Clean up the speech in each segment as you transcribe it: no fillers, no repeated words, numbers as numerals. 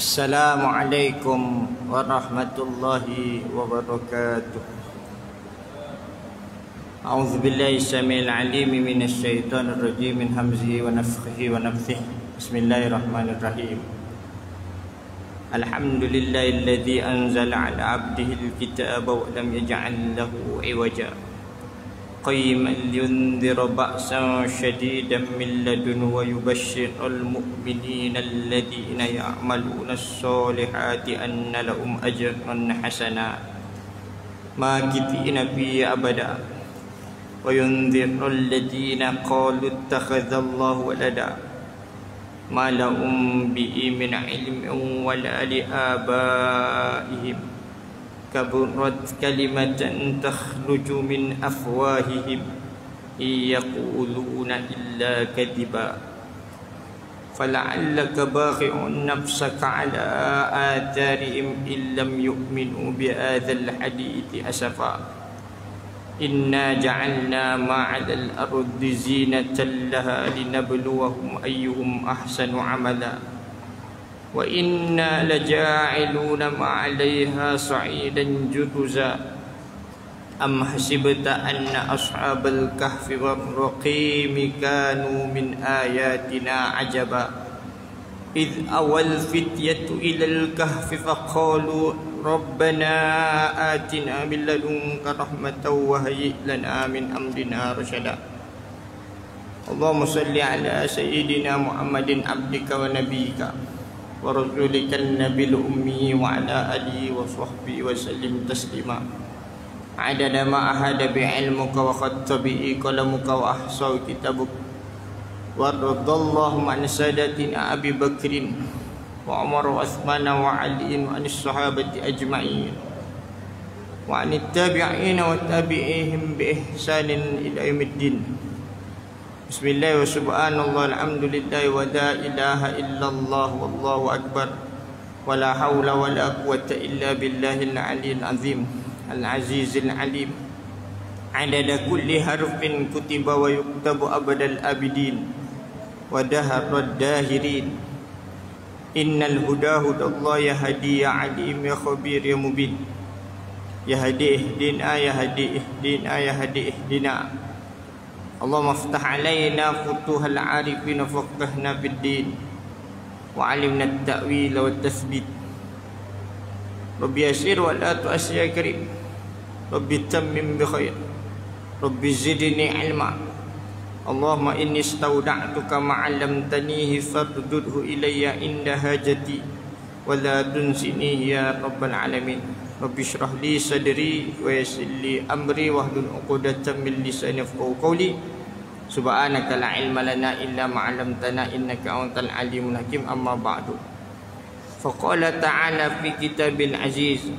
Assalamualaikum warahmatullahi wabarakatuh. A'udzu billahi samil alim minasy syaithanir rajim min hamzihi wa nafthihi wa nafthihi. Bismillahirrahmanirrahim. Alhamdulillahilladzi anzala 'ala 'abdihi al-kitaba wa lam yaj'al lahu 'iwaja. Qayyiman liyundhira ba'san shadidan min ladunhu wa yubashshiral mu'minina alladhina ya'maluna as-solihati anna lahum ajran hasana makithina fihi abada wa yundhiral ladhina qalu ittakhadhallahu walada ma lahum bihi min ilmin wala li abaihim kaburat kalimatan takhruju min afwahihim yaquluna illa kadiba fala'allaka baghi'un nafsaka ala atharihim illam yu'minu bihadzal hadithi asafa inna ja'alna ma'al ardi zinatan laha linabluwahum ayyuhum ahsanu amala wa inna laja'iluna ma'alaiha sa'idan juruza am hasibta anna ashabal kahfi warraqimi kanu min ayatina ajaba idh awal fityatu ilal kahfi faqalu rabbana atina min ladunka rahmatan wa hayyi lana min amrina rashada. Allahumma salli ala sayyidina Muhammadin abdika wa nabiyyika wa rasulika an-nabiyil ummi wa ala alihi wa sahbihi wa sallim taslima adada ma ahada bi ilmuka wa khatta bi qalamuka wa ahsa kitabuk wa radallahu an sadatina Abi Bakrin wa Umar wa Uthman wa Ali wa anis sahabati ajma'in wa anit tabi'in wa tabi'ihim bi ihsanin ila yaumiddin. Bismillah wa subhanallah alhamdulillah wa la ilaha illallah wallahu akbar wa la hawla wa la quwwata illa billahil aliyyil azim al-azizil alim adada kulli harfin kutiba wa yuktabu abadal abidin wa daharad dahirin innal huda hudallah yahdi ya alim ya khabir ya mubin yahdi ihdina yahdi ihdina yahdi ihdina Allahumma aftah alaina futuhal arifin faqihna fid din wa alimna at-ta'wil wa at-tathbit Rabbi yasir wa la tu'assir ya karim Rabbi tammim bi khair Rabbi zidni ilma Allahumma inni istawda'tuka ma 'allamtanihi fardudhu ilayya inda hajati wa la tunsinihi ya rabbal alamin Rabbi shrah li sadri wa yassir li amri wahlul 'uqdatam min lisani yafqahu qawli subhanaka la ilma lana illa ma 'allamtana innaka antal alimul hakim amma ba'du. Faqala ta'ala fi kitabil aziz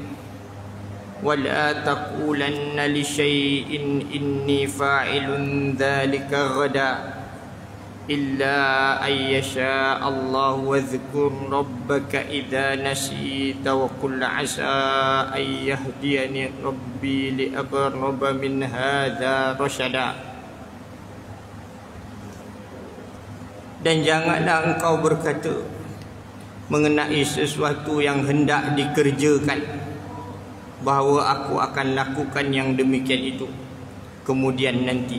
wa la taqulanna li syai'in inni fa'ilun dhalika ghada illa ayyasha Allah wa dhkur rabbaka idha nasita wa qul asa ay yahdiyani rabbi li aqraba min hadha rasyada. Dan janganlah engkau berkata mengenai sesuatu yang hendak dikerjakan bahawa aku akan lakukan yang demikian itu kemudian nanti,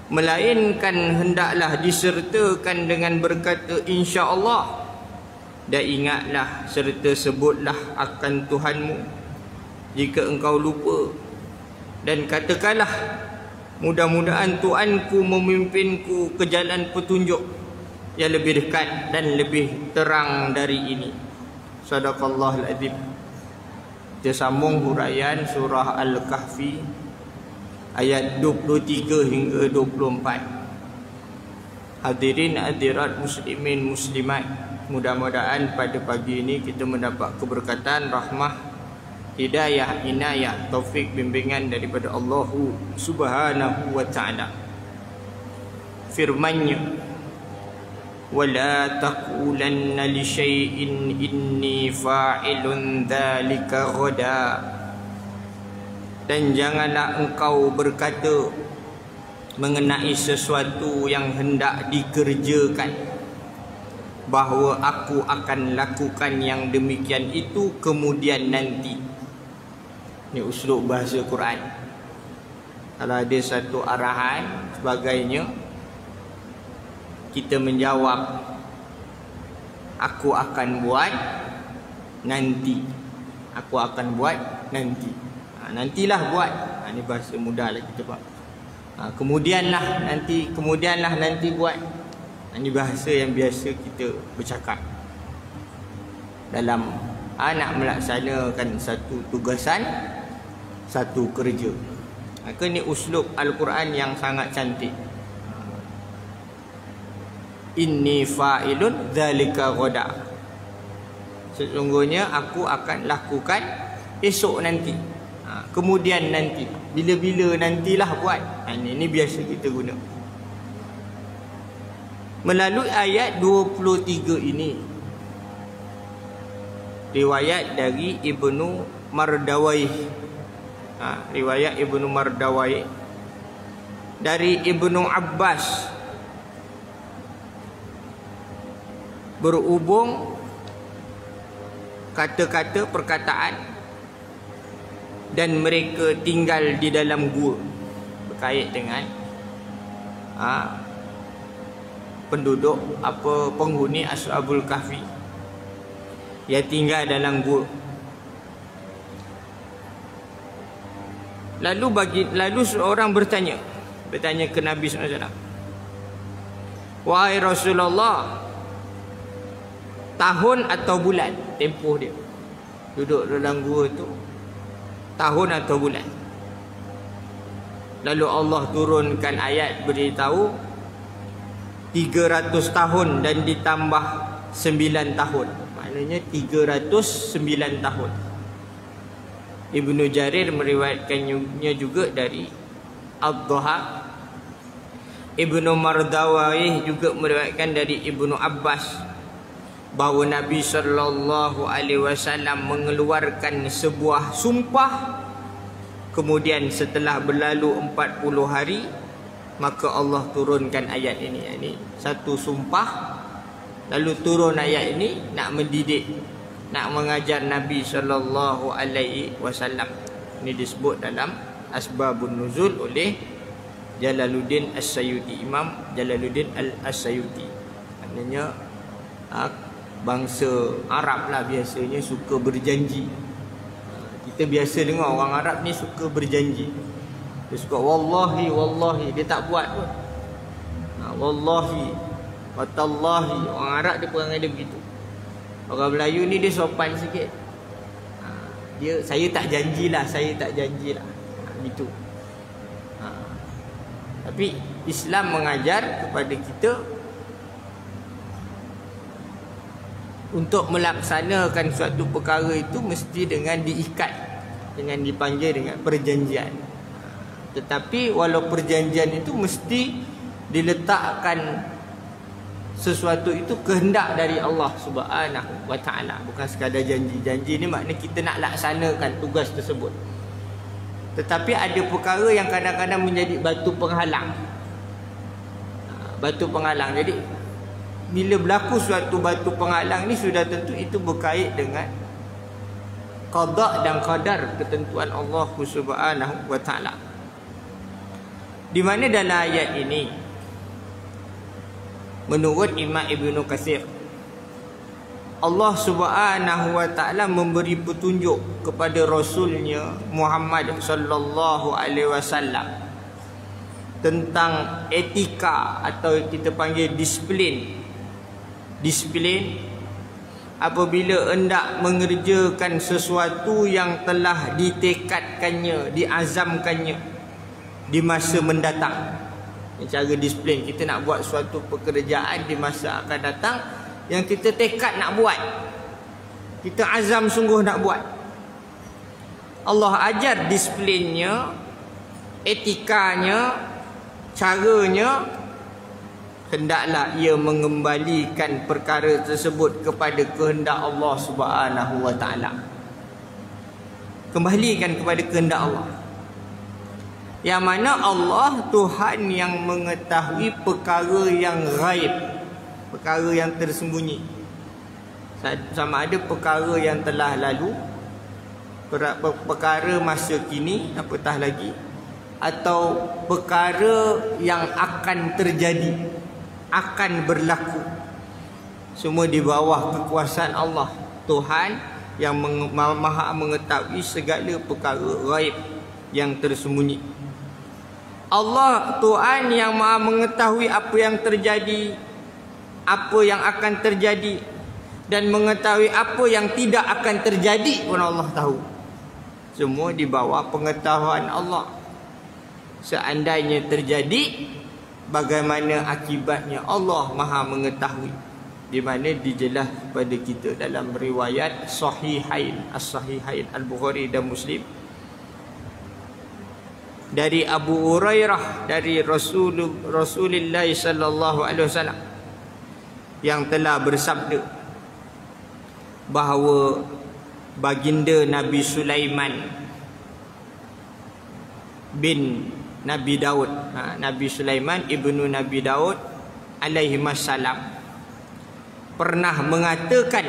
melainkan hendaklah disertakan dengan berkata insya-Allah, dan ingatlah serta sebutlah akan Tuhanmu jika engkau lupa, dan katakanlah mudah-mudahan Tuhanku memimpinku ke jalan petunjuk yang lebih dekat dan lebih terang dari ini. Sadaqallahul azim. Kita sambung huraian surah Al-Kahfi ayat 23 hingga 24. Hadirin hadirat muslimin muslimat, mudah-mudahan pada pagi ini kita mendapat keberkatan, rahmah, hidayah, inayah, taufik, bimbingan daripada Allah Subhanahu wa ta'ala. Firman-Nya, wala taqulanna li syai'in inni fa'ilun dhalika ghada, dan janganlah engkau berkata mengenai sesuatu yang hendak dikerjakan bahawa aku akan lakukan yang demikian itu kemudian nanti. Ini uslub bahasa Quran. Kalau ada satu arahan sebagainya, kita menjawab, aku akan buat nanti. Aku akan buat nanti. Nantilah buat. Ini bahasa mudah lah kita buat. Kemudianlah nanti buat. Ini bahasa yang biasa kita bercakap dalam nak melaksanakan satu tugasan, satu kerja. Maka ni uslub Al-Quran yang sangat cantik. Inni fa'ilun dzalika ghada. Sesungguhnya aku akan lakukan esok nanti. Kemudian nanti. Bila-bila nantilah buat. Ini biasa kita guna. Melalui ayat 23 ini, riwayat dari Ibnu Mardawai. Riwayat Ibnu Mardawai dari Ibnu Abbas berhubung kata-kata perkataan dan mereka tinggal di dalam gua, berkait dengan penduduk penghuni Ashabul Kahfi yang tinggal dalam gua. Lalu seorang bertanya ke Nabi SAW, wahai Rasulullah, tahun atau bulan tempoh dia duduk dalam gua tu, tahun atau bulan? Lalu Allah turunkan ayat beritahu 300 tahun dan ditambah 9 tahun. Maknanya 309 tahun. Ibnu Jarir meriwayatkannya juga dari Ad-Dhahak. Ibnu Mardawai juga meriwayatkan dari Ibnu Abbas bahawa Nabi SAW mengeluarkan sebuah sumpah, kemudian setelah berlalu 40 hari maka Allah turunkan ayat ini. Ini satu sumpah, lalu turun ayat ini nak mendidik, nak mengajar Nabi SAW. Ini disebut dalam Asbabun Nuzul oleh Jalaluddin As-Sayuti, Imam Jalaluddin As-Sayuti. Maknanya bangsa Arab lah biasanya suka berjanji. Kita biasa dengar orang Arab ni suka berjanji. Dia suka wallahi, wallahi, dia tak buat pun. Wallahi, watallahi. Orang Arab dia perangai dia begitu. Orang Melayu ni dia sopan sikit. Dia, saya tak janjilah, gitu. Tapi Islam mengajar kepada kita untuk melaksanakan suatu perkara itu mesti dengan diikat, dengan dipanggil dengan perjanjian. Tetapi walau perjanjian itu mesti diletakkan sesuatu itu kehendak dari Allah Subhanahu wa ta'ala, bukan sekadar janji. Janji ni maknanya kita nak laksanakan tugas tersebut. Tetapi ada perkara yang kadang-kadang menjadi batu penghalang. Batu penghalang. Jadi bila berlaku suatu batu penghalang ni sudah tentu itu berkait dengan qada dan qadar, ketentuan Allah Subhanahu wa ta'ala. Di mana dalam ayat ini menurut Imam Ibnu Katsir, Allah Subhanahu wa ta'ala memberi petunjuk kepada Rasulnya Muhammad sallallahu alaihi wasallam tentang etika atau kita panggil disiplin. Disiplin apabila hendak mengerjakan sesuatu yang telah ditekadkannya, diazamkannya di masa mendatang. Cara disiplin, kita nak buat suatu pekerjaan di masa akan datang yang kita tekad nak buat, kita azam sungguh nak buat. Allah ajar disiplinnya, etikanya, caranya, hendaklah ia mengembalikan perkara tersebut kepada kehendak Allah Subhanahu wa ta'ala. Kembalikan kepada kehendak Allah, yang mana Allah Tuhan yang mengetahui perkara yang ghaib, perkara yang tersembunyi. Sama ada perkara yang telah lalu, perkara masa kini, apatah lagi, atau perkara yang akan terjadi, akan berlaku. Semua di bawah kekuasaan Allah, Tuhan yang maha mengetahui segala perkara ghaib yang tersembunyi. Allah Tuhan yang maha mengetahui apa yang terjadi, apa yang akan terjadi, dan mengetahui apa yang tidak akan terjadi pun Allah tahu. Semua di bawah pengetahuan Allah. Seandainya terjadi, bagaimana akibatnya Allah maha mengetahui. Di mana dijelas pada kita dalam riwayat Sahihain, As-Sahihain Al-Bukhari dan Muslim, dari Abu Hurairah, dari Rasulullah sallallahu alaihi wasallam, yang telah bersabda bahawa baginda Nabi Sulaiman bin Nabi Daud, Nabi Sulaiman ibnu Nabi Daud alaihi wassalam, pernah mengatakan,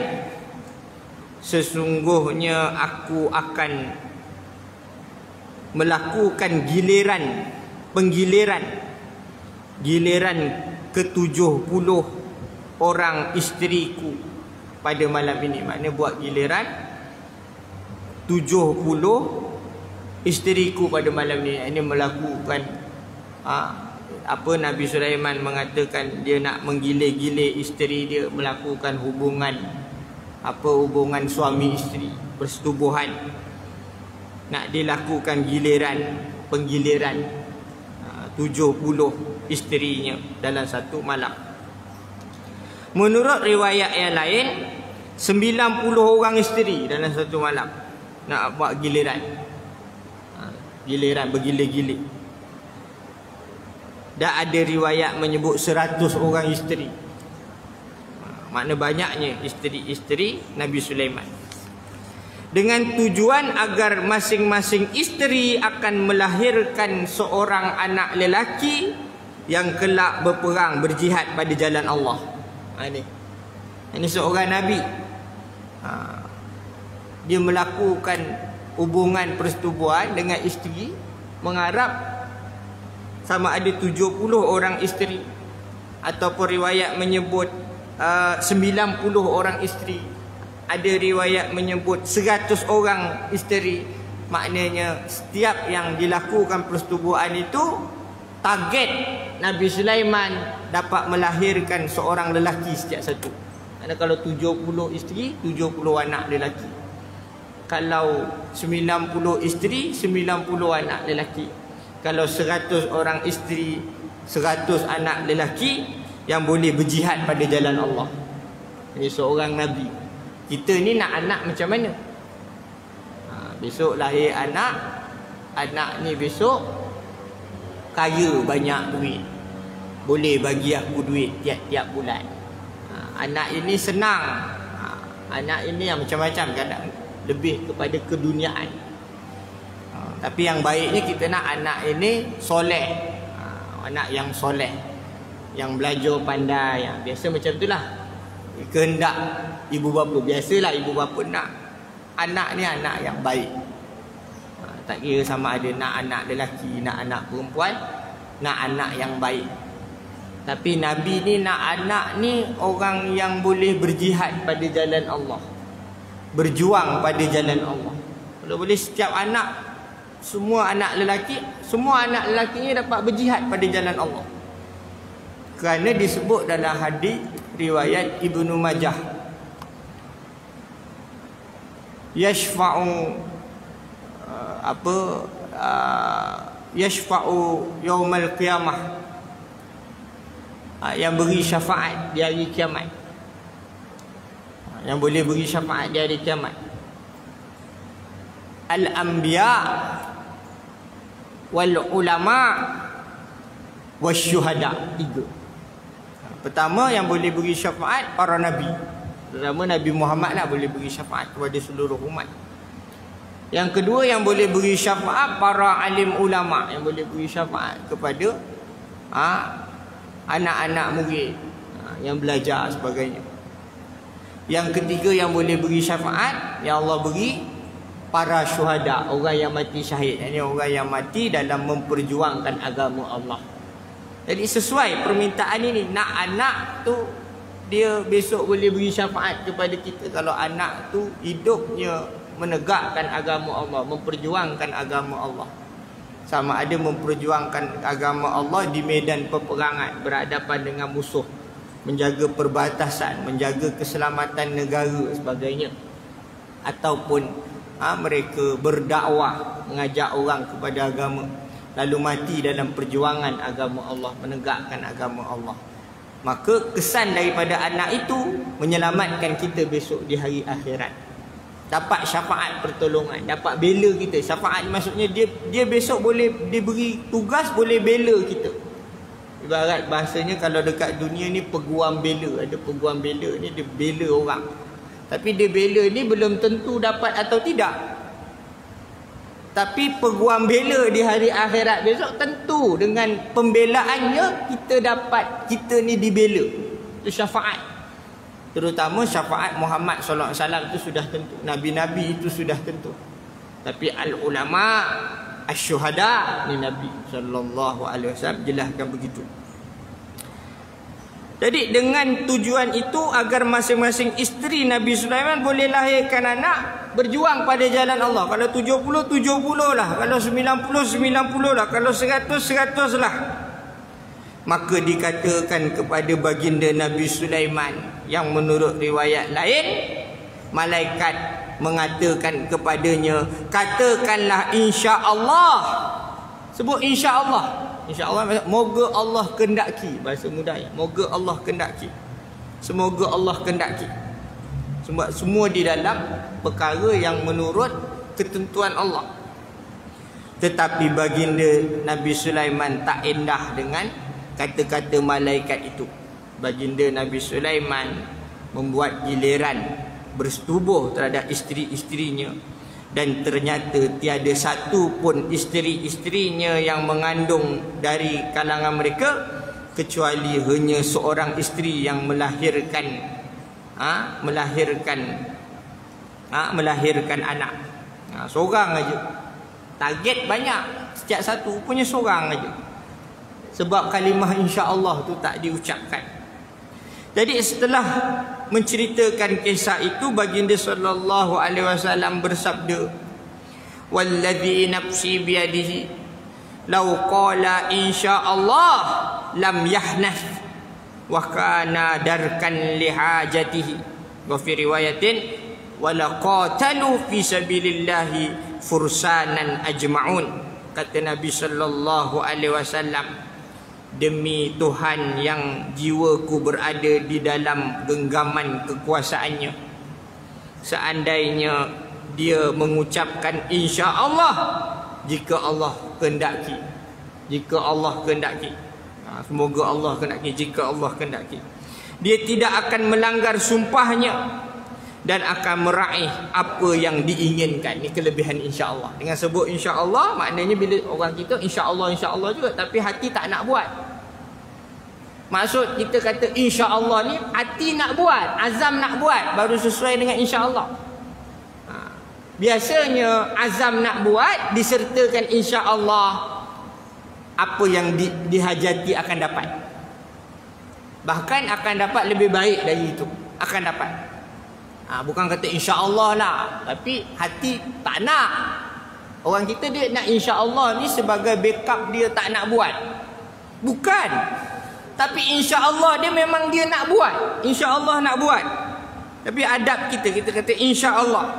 sesungguhnya aku akan melakukan penggiliran ke-70 orang isteriku pada malam ini. Maknanya buat giliran 70 isteriku pada malam ini. Ini melakukan Nabi Sulaiman mengatakan dia nak menggilir-gilir isteri dia, melakukan hubungan suami isteri, persetubuhan. Nak dilakukan penggiliran 70 isterinya dalam satu malam. Menurut riwayat yang lain, 90 orang isteri dalam satu malam nak buat giliran bergilir-gilir. Dan ada riwayat menyebut 100 orang isteri. Makna banyaknya isteri-isteri Nabi Sulaiman. Dengan tujuan agar masing-masing isteri akan melahirkan seorang anak lelaki yang kelak berperang, berjihad pada jalan Allah. Ini seorang Nabi. Dia melakukan hubungan persetubuhan dengan isteri, mengharap sama ada 70 orang isteri, ataupun riwayat menyebut 90 orang isteri, ada riwayat menyebut 100 orang isteri. Maknanya setiap yang dilakukan persetubuhan itu, target Nabi Sulaiman dapat melahirkan seorang lelaki setiap satu. Karena kalau 70 isteri, 70 anak lelaki. Kalau 90 isteri, 90 anak lelaki. Kalau 100 orang isteri, 100 anak lelaki yang boleh berjihad pada jalan Allah. Ini seorang Nabi. Kita ni nak anak macam mana? Besok lahir anak ni besok kaya, banyak duit, boleh bagi aku duit tiap-tiap bulan. Anak ini senang. Anak ini yang macam-macam, kadang lebih kepada keduniaan. Tapi yang baiknya kita nak anak ini soleh, anak yang soleh, yang belajar pandai, yang biasa macam itulah kehendak ibu bapa. Biasalah ibu bapa nak anak ni anak yang baik. Tak kira sama ada nak anak lelaki, nak anak perempuan, nak anak yang baik. Tapi Nabi ni nak anak ni orang yang boleh berjihad pada jalan Allah, berjuang pada jalan Allah. Kalau boleh setiap anak, semua anak lelakinya dapat berjihad pada jalan Allah. Kerana disebut dalam hadis riwayat Ibnu Majah, yashfa'u yaumal qiyamah, yang beri syafaat di hari kiamat, yang boleh beri syafaat di hari kiamat. Al-anbiya wal ulama wasyuhada. 3. Pertama yang boleh beri syafaat para nabi. Pertama Nabi Muhammad lah boleh beri syafaat kepada seluruh umat. Yang kedua yang boleh beri syafaat para alim ulama, yang boleh beri syafaat kepada anak-anak murid. yang belajar sebagainya. Yang ketiga yang boleh beri syafaat, yang Allah beri para syuhada, orang yang mati syahid. Ini orang yang mati dalam memperjuangkan agama Allah. Jadi sesuai permintaan ini, nak anak tu dia besok boleh beri syafaat kepada kita kalau anak tu hidupnya menegakkan agama Allah, memperjuangkan agama Allah. Sama ada memperjuangkan agama Allah di medan peperangan, berhadapan dengan musuh, menjaga perbatasan, menjaga keselamatan negara sebagainya, ataupun mereka berdakwah, mengajak orang kepada agama, lalu mati dalam perjuangan agama Allah, menegakkan agama Allah. Maka kesan daripada anak itu menyelamatkan kita besok di hari akhirat. Dapat syafaat pertolongan, dapat bela kita. Syafaat maksudnya dia besok boleh diberi tugas, boleh bela kita. Ibarat bahasanya kalau dekat dunia ni peguam bela, ada peguam bela ni dia bela orang. Tapi dia bela ni belum tentu dapat atau tidak. Tapi peguam bela di hari akhirat besok tentu dengan pembelaannya kita dapat, kita ni dibela. Itu syafaat. Terutama syafaat Muhammad sallallahu alaihi wasallam itu sudah tentu. Nabi-nabi itu sudah tentu. Tapi al-ulama, asy-syuhada ni Nabi sallallahu alaihi wasallam jelaskan begitu. Jadi dengan tujuan itu agar masing-masing isteri Nabi Sulaiman boleh lahirkan anak, berjuang pada jalan Allah. Kalau 70, 70 lah. Kalau 90, 90 lah. Kalau 100, 100 lah. Maka dikatakan kepada baginda Nabi Sulaiman, yang menurut riwayat lain, malaikat mengatakan kepadanya, katakanlah insya-Allah. Sebut insya-Allah. InsyaAllah, moga Allah kendaki. Bahasa mudahnya, moga Allah kendaki. Semoga Allah kendaki. Semua di dalam perkara yang menurut ketentuan Allah. Tetapi baginda Nabi Sulaiman tak indah dengan kata-kata malaikat itu. Baginda Nabi Sulaiman membuat giliran bersetubuh terhadap isteri-isterinya. Dan ternyata tiada satu pun isteri-isterinya yang mengandung dari kalangan mereka, kecuali hanya seorang isteri yang melahirkan anak. Seorang aja. Target banyak, setiap satu punya seorang aja. Sebab kalimah insya-Allah tu tak diucapkan. Jadi setelah menceritakan kisah itu, baginda sallallahu alaihi wasallam bersabda, "Wallazi nafsi biyadihi law qala insyaallah lam yahnath wa kana darkan li hajatihi." Wa fi riwayatin wala qatalu fi sabilillahi fursanan ajma'un. Kata Nabi sallallahu alaihi wasallam, demi Tuhan yang jiwaku berada di dalam genggaman kekuasaannya, seandainya dia mengucapkan insya-Allah, jika Allah kehendaki, jika Allah kehendaki, semoga Allah kehendaki, jika Allah kehendaki, dia tidak akan melanggar sumpahnya dan akan meraih apa yang diinginkan. Ini kelebihan insya-Allah. Dengan sebut insya-Allah, maknanya bila orang kita insya-Allah juga, tapi hati tak nak buat. Maksud kita kata insya-Allah ni hati nak buat, azam nak buat, baru sesuai dengan insya-Allah. Biasanya azam nak buat disertakan insya-Allah, apa yang dihajati akan dapat. Bahkan akan dapat lebih baik dari itu, akan dapat. Bukan kata insya-Allah lah, tapi hati tak nak. Orang kita dia nak insya-Allah ni sebagai backup, dia tak nak buat. Bukan. Tapi insya-Allah dia memang dia nak buat. Insya-Allah nak buat. Tapi adab kita kata insya-Allah.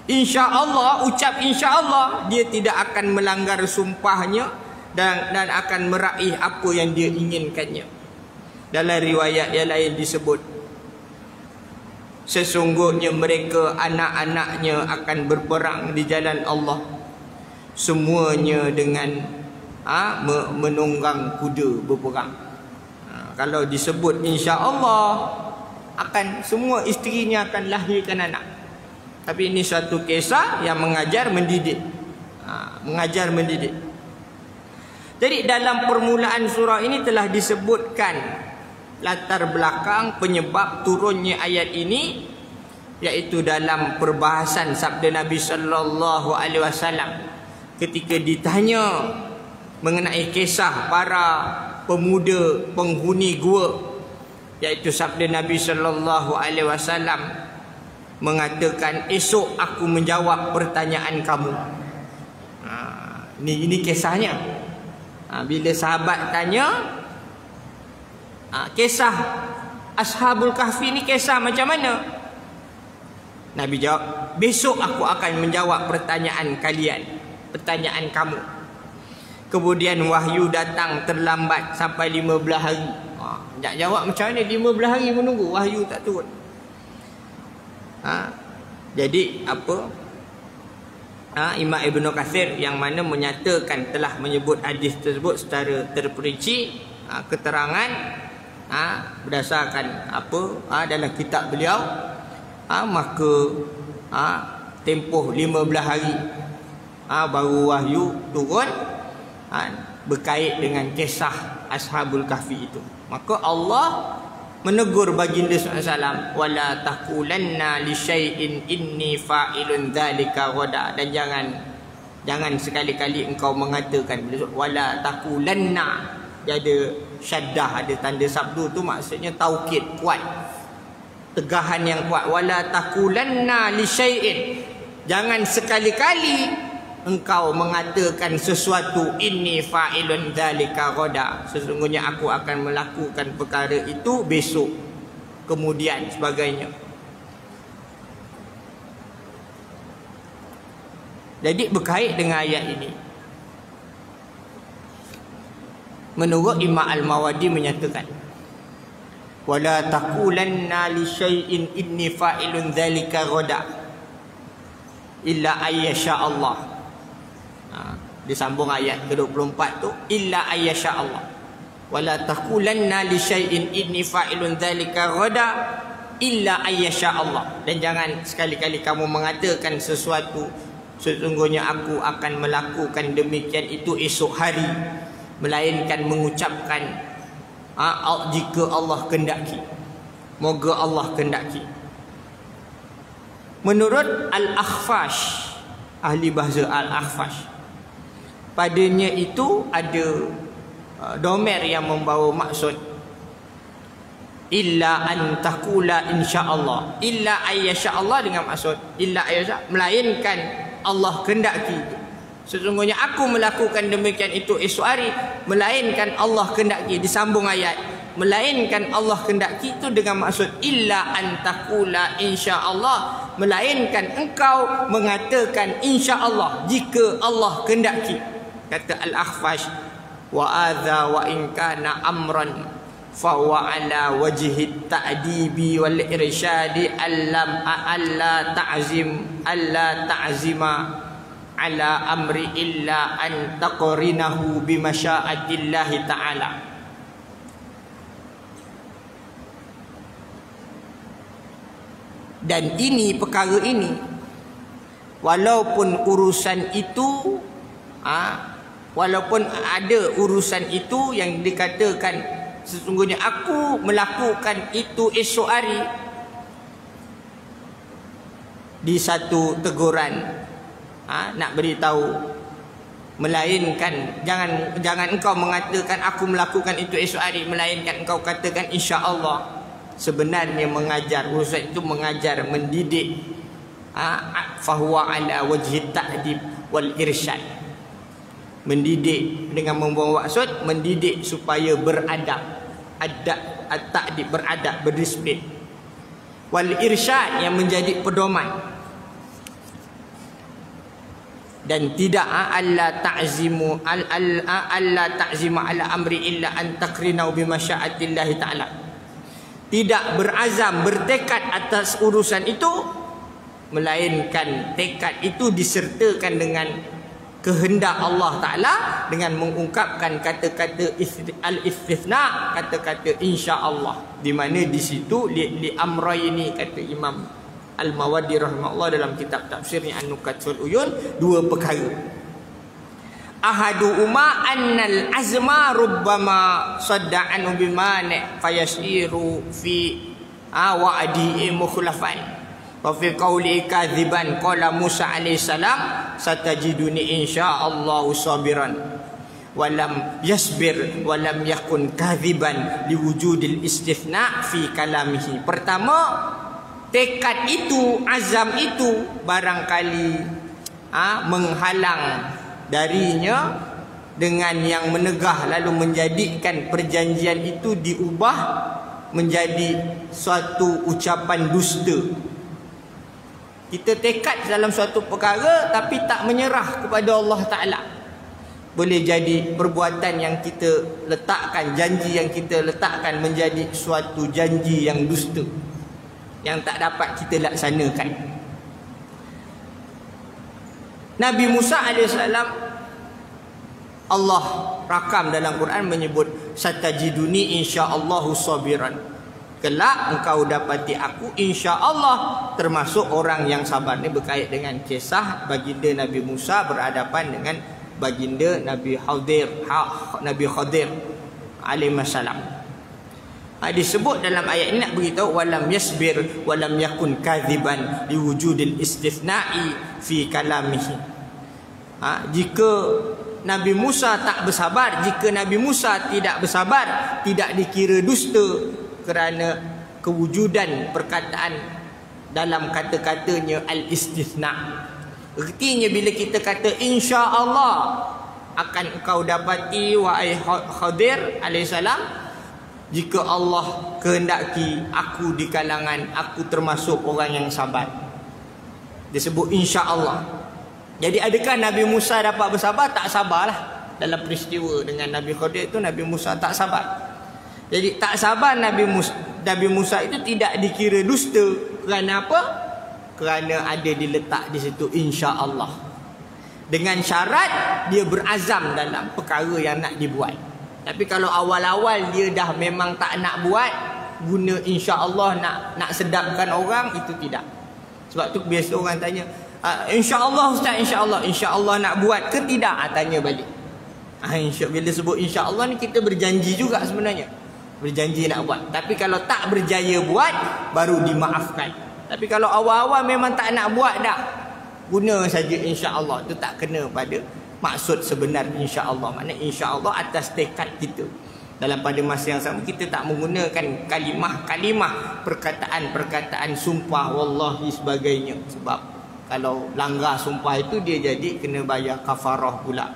Insya-Allah, ucap insya-Allah, dia tidak akan melanggar sumpahnya dan akan meraih apa yang dia inginkannya. Dalam riwayat yang lain disebut, sesungguhnya mereka anak-anaknya akan berperang di jalan Allah, semuanya dengan menunggang kuda berperang. Kalau disebut insya-Allah, akan semua isterinya akan lahirkan anak. Tapi ini suatu kisah yang mengajar mendidik. Mengajar mendidik. Jadi dalam permulaan surah ini telah disebutkan latar belakang penyebab turunnya ayat ini, iaitu dalam perbahasan sabda Nabi sallallahu alaihi wasallam ketika ditanya mengenai kisah para pemuda penghuni gua, iaitu sabda Nabi sallallahu alaihi wasallam mengatakan, esok aku menjawab pertanyaan kamu. Ini kisahnya. Bila sahabat tanya, kisah Ashabul Kahfi ni kisah macam mana? Nabi jawab, besok aku akan menjawab pertanyaan kalian, pertanyaan kamu. Kemudian wahyu datang terlambat sampai 15 hari. Tak jawab macam mana 15 hari menunggu wahyu tak turun. Jadi apa? Imam Ibn Katsir yang mana menyatakan telah menyebut hadis tersebut secara terperinci, keterangan berdasarkan apa dalam kitab beliau, maka tempoh 15 hari baru wahyu turun berkait dengan kisah Ashabul Kahfi itu. Maka Allah menegur baginda SAW, wala taqulanna li syai'in inni fa'ilun dzalika ghada, dan jangan sekali-kali engkau mengatakan, wala taqulanna, dia ada syaddah, ada tanda sabdu tu, maksudnya taukid, kuat, tegahan yang kuat. Wala taqulanna li syai'in, jangan sekali-kali engkau mengatakan sesuatu, inni fa'ilun dzalika ghada, sesungguhnya aku akan melakukan perkara itu besok, kemudian sebagainya. Jadi berkait dengan ayat ini, menurut Imam Al-Mawardi menyatakan, wala taqulanna li syai'in inni fa'ilun dzalika ghada illa ayyasha Allah. Disambung ayat ke-24 tu, illa ayyasha Allah. Wala taqulanna li syai'in inni fa'ilun dzalika ghada illa ayyasha Allah. Dan jangan sekali-kali kamu mengatakan sesuatu, sesungguhnya aku akan melakukan demikian itu esok hari, melainkan mengucapkan jika Allah kehendaki, moga Allah kehendaki. Menurut Al-Akhfash, ahli bahasa Al-Akhfash, padanya itu ada domer yang membawa maksud illa an taqula insyaallah, illa ayyasha-Allah, dengan maksud illa ayyasha, melainkan Allah kehendaki, sesungguhnya aku melakukan demikian itu esok hari, melainkan Allah kehendaki. Disambung ayat, melainkan Allah kehendaki itu dengan maksud illa an taqula insyaallah, melainkan engkau mengatakan insyaallah jika Allah kehendaki. Kata Al-Akhfash, wa adza wa in kana amran fa huwa ala wajhi ta'dibi wal irsyadi alla ta'zima ala amri illa an taqrinahu bi masyaatillahi ta'ala. Dan ini, perkara ini, walaupun urusan itu walaupun ada urusan itu yang dikatakan sesungguhnya aku melakukan itu esok hari, di satu teguran nak beritahu, melainkan jangan engkau mengatakan aku melakukan itu esok hari, melainkan engkau katakan insya-Allah. Sebenarnya mengajar, urusan itu mengajar, mendidik, fahuwa ala wajhi ta'dib wal irsyad, mendidik dengan membawa maksud mendidik supaya beradab, at-ta'dib, beradab, berdisiplin, wal irsyad yang menjadi pedoman, dan tidak alla ta'zima ala amri illa an taqrinau bi masyaatillahi ta'ala, tidak berazam, bertekad atas urusan itu, melainkan tekad itu disertakan dengan kehendak Allah Ta'ala, dengan mengungkapkan kata-kata al-istithna, kata-kata insya-Allah, di mana di situ li amrayni, kata Imam Al-Mawardi rahimahullah dalam kitab tafsirnya An-Nukat wal Uyun, dua perkara. ahaduhuma annal azma rubbama sadda'an bimani fayasiru fi wa'di mukhlafan wa fi qawli kadhiban qala Musa alaihi salam satajiduni insyaallah sabiran walam yasbir walam yakun kadhiban liwujudil istithna fi kalamihi. Pertama, tekad itu, azam itu barangkali menghalang darinya dengan yang menegah, lalu menjadikan perjanjian itu diubah menjadi suatu ucapan dusta. Kita tekad dalam suatu perkara tapi tak menyerah kepada Allah Ta'ala, boleh jadi perbuatan yang kita letakkan, janji yang kita letakkan menjadi suatu janji yang dusta, yang tak dapat kita laksanakan. Nabi Musa AS, Allah rakam dalam Quran menyebut satajiduni insyaallahu sabiran. Kelak engkau dapati aku insyaallah termasuk orang yang sabar. Ini berkait dengan kisah baginda Nabi Musa berhadapan dengan baginda Nabi Khadir alaihi salam. Disebut dalam ayat ini nak beritahu walam yasbir walam yakun kadhiban liwujudil istithna'i fi kalamihi. Jika Nabi Musa tak bersabar, jika Nabi Musa tidak bersabar, tidak dikira dusta kerana kewujudan perkataan dalam kata-katanya al-istithna. Artinya bila kita kata insya-Allah akan engkau dapati wahai Khadir alaihissalam, jika Allah kehendaki aku di kalangan, aku termasuk orang yang sabar. Disebut insya-Allah. Jadi adakah Nabi Musa dapat bersabar? Tak sabarlah. Dalam peristiwa dengan Nabi Khadir itu, Nabi Musa tak sabar. Jadi tak sabar Nabi Musa itu tidak dikira dusta. Kerana apa? Kerana ada diletak di situ insya-Allah. Dengan syarat dia berazam dalam perkara yang nak dibuat. Tapi kalau awal-awal dia dah memang tak nak buat, guna insya-Allah nak sedapkan orang, itu tidak. Sebab tu biasa orang tanya, insya-Allah Ustaz, insya-Allah nak buat ke tidak? Tanya balik. Bila sebut insya-Allah ni kita berjanji juga sebenarnya. Berjanji nak buat. Tapi kalau tak berjaya buat, baru dimaafkan. Tapi kalau awal-awal memang tak nak buat dah, guna saja insya-Allah. Itu tak kena pada maksud sebenar insya-Allah. Maknanya insya-Allah atas tekad kita. Dalam pada masa yang sama kita tak menggunakan kalimah-kalimah, perkataan-perkataan sumpah wallahi sebagainya. Sebab kalau langgar sumpah itu dia jadi kena bayar kafarah pula.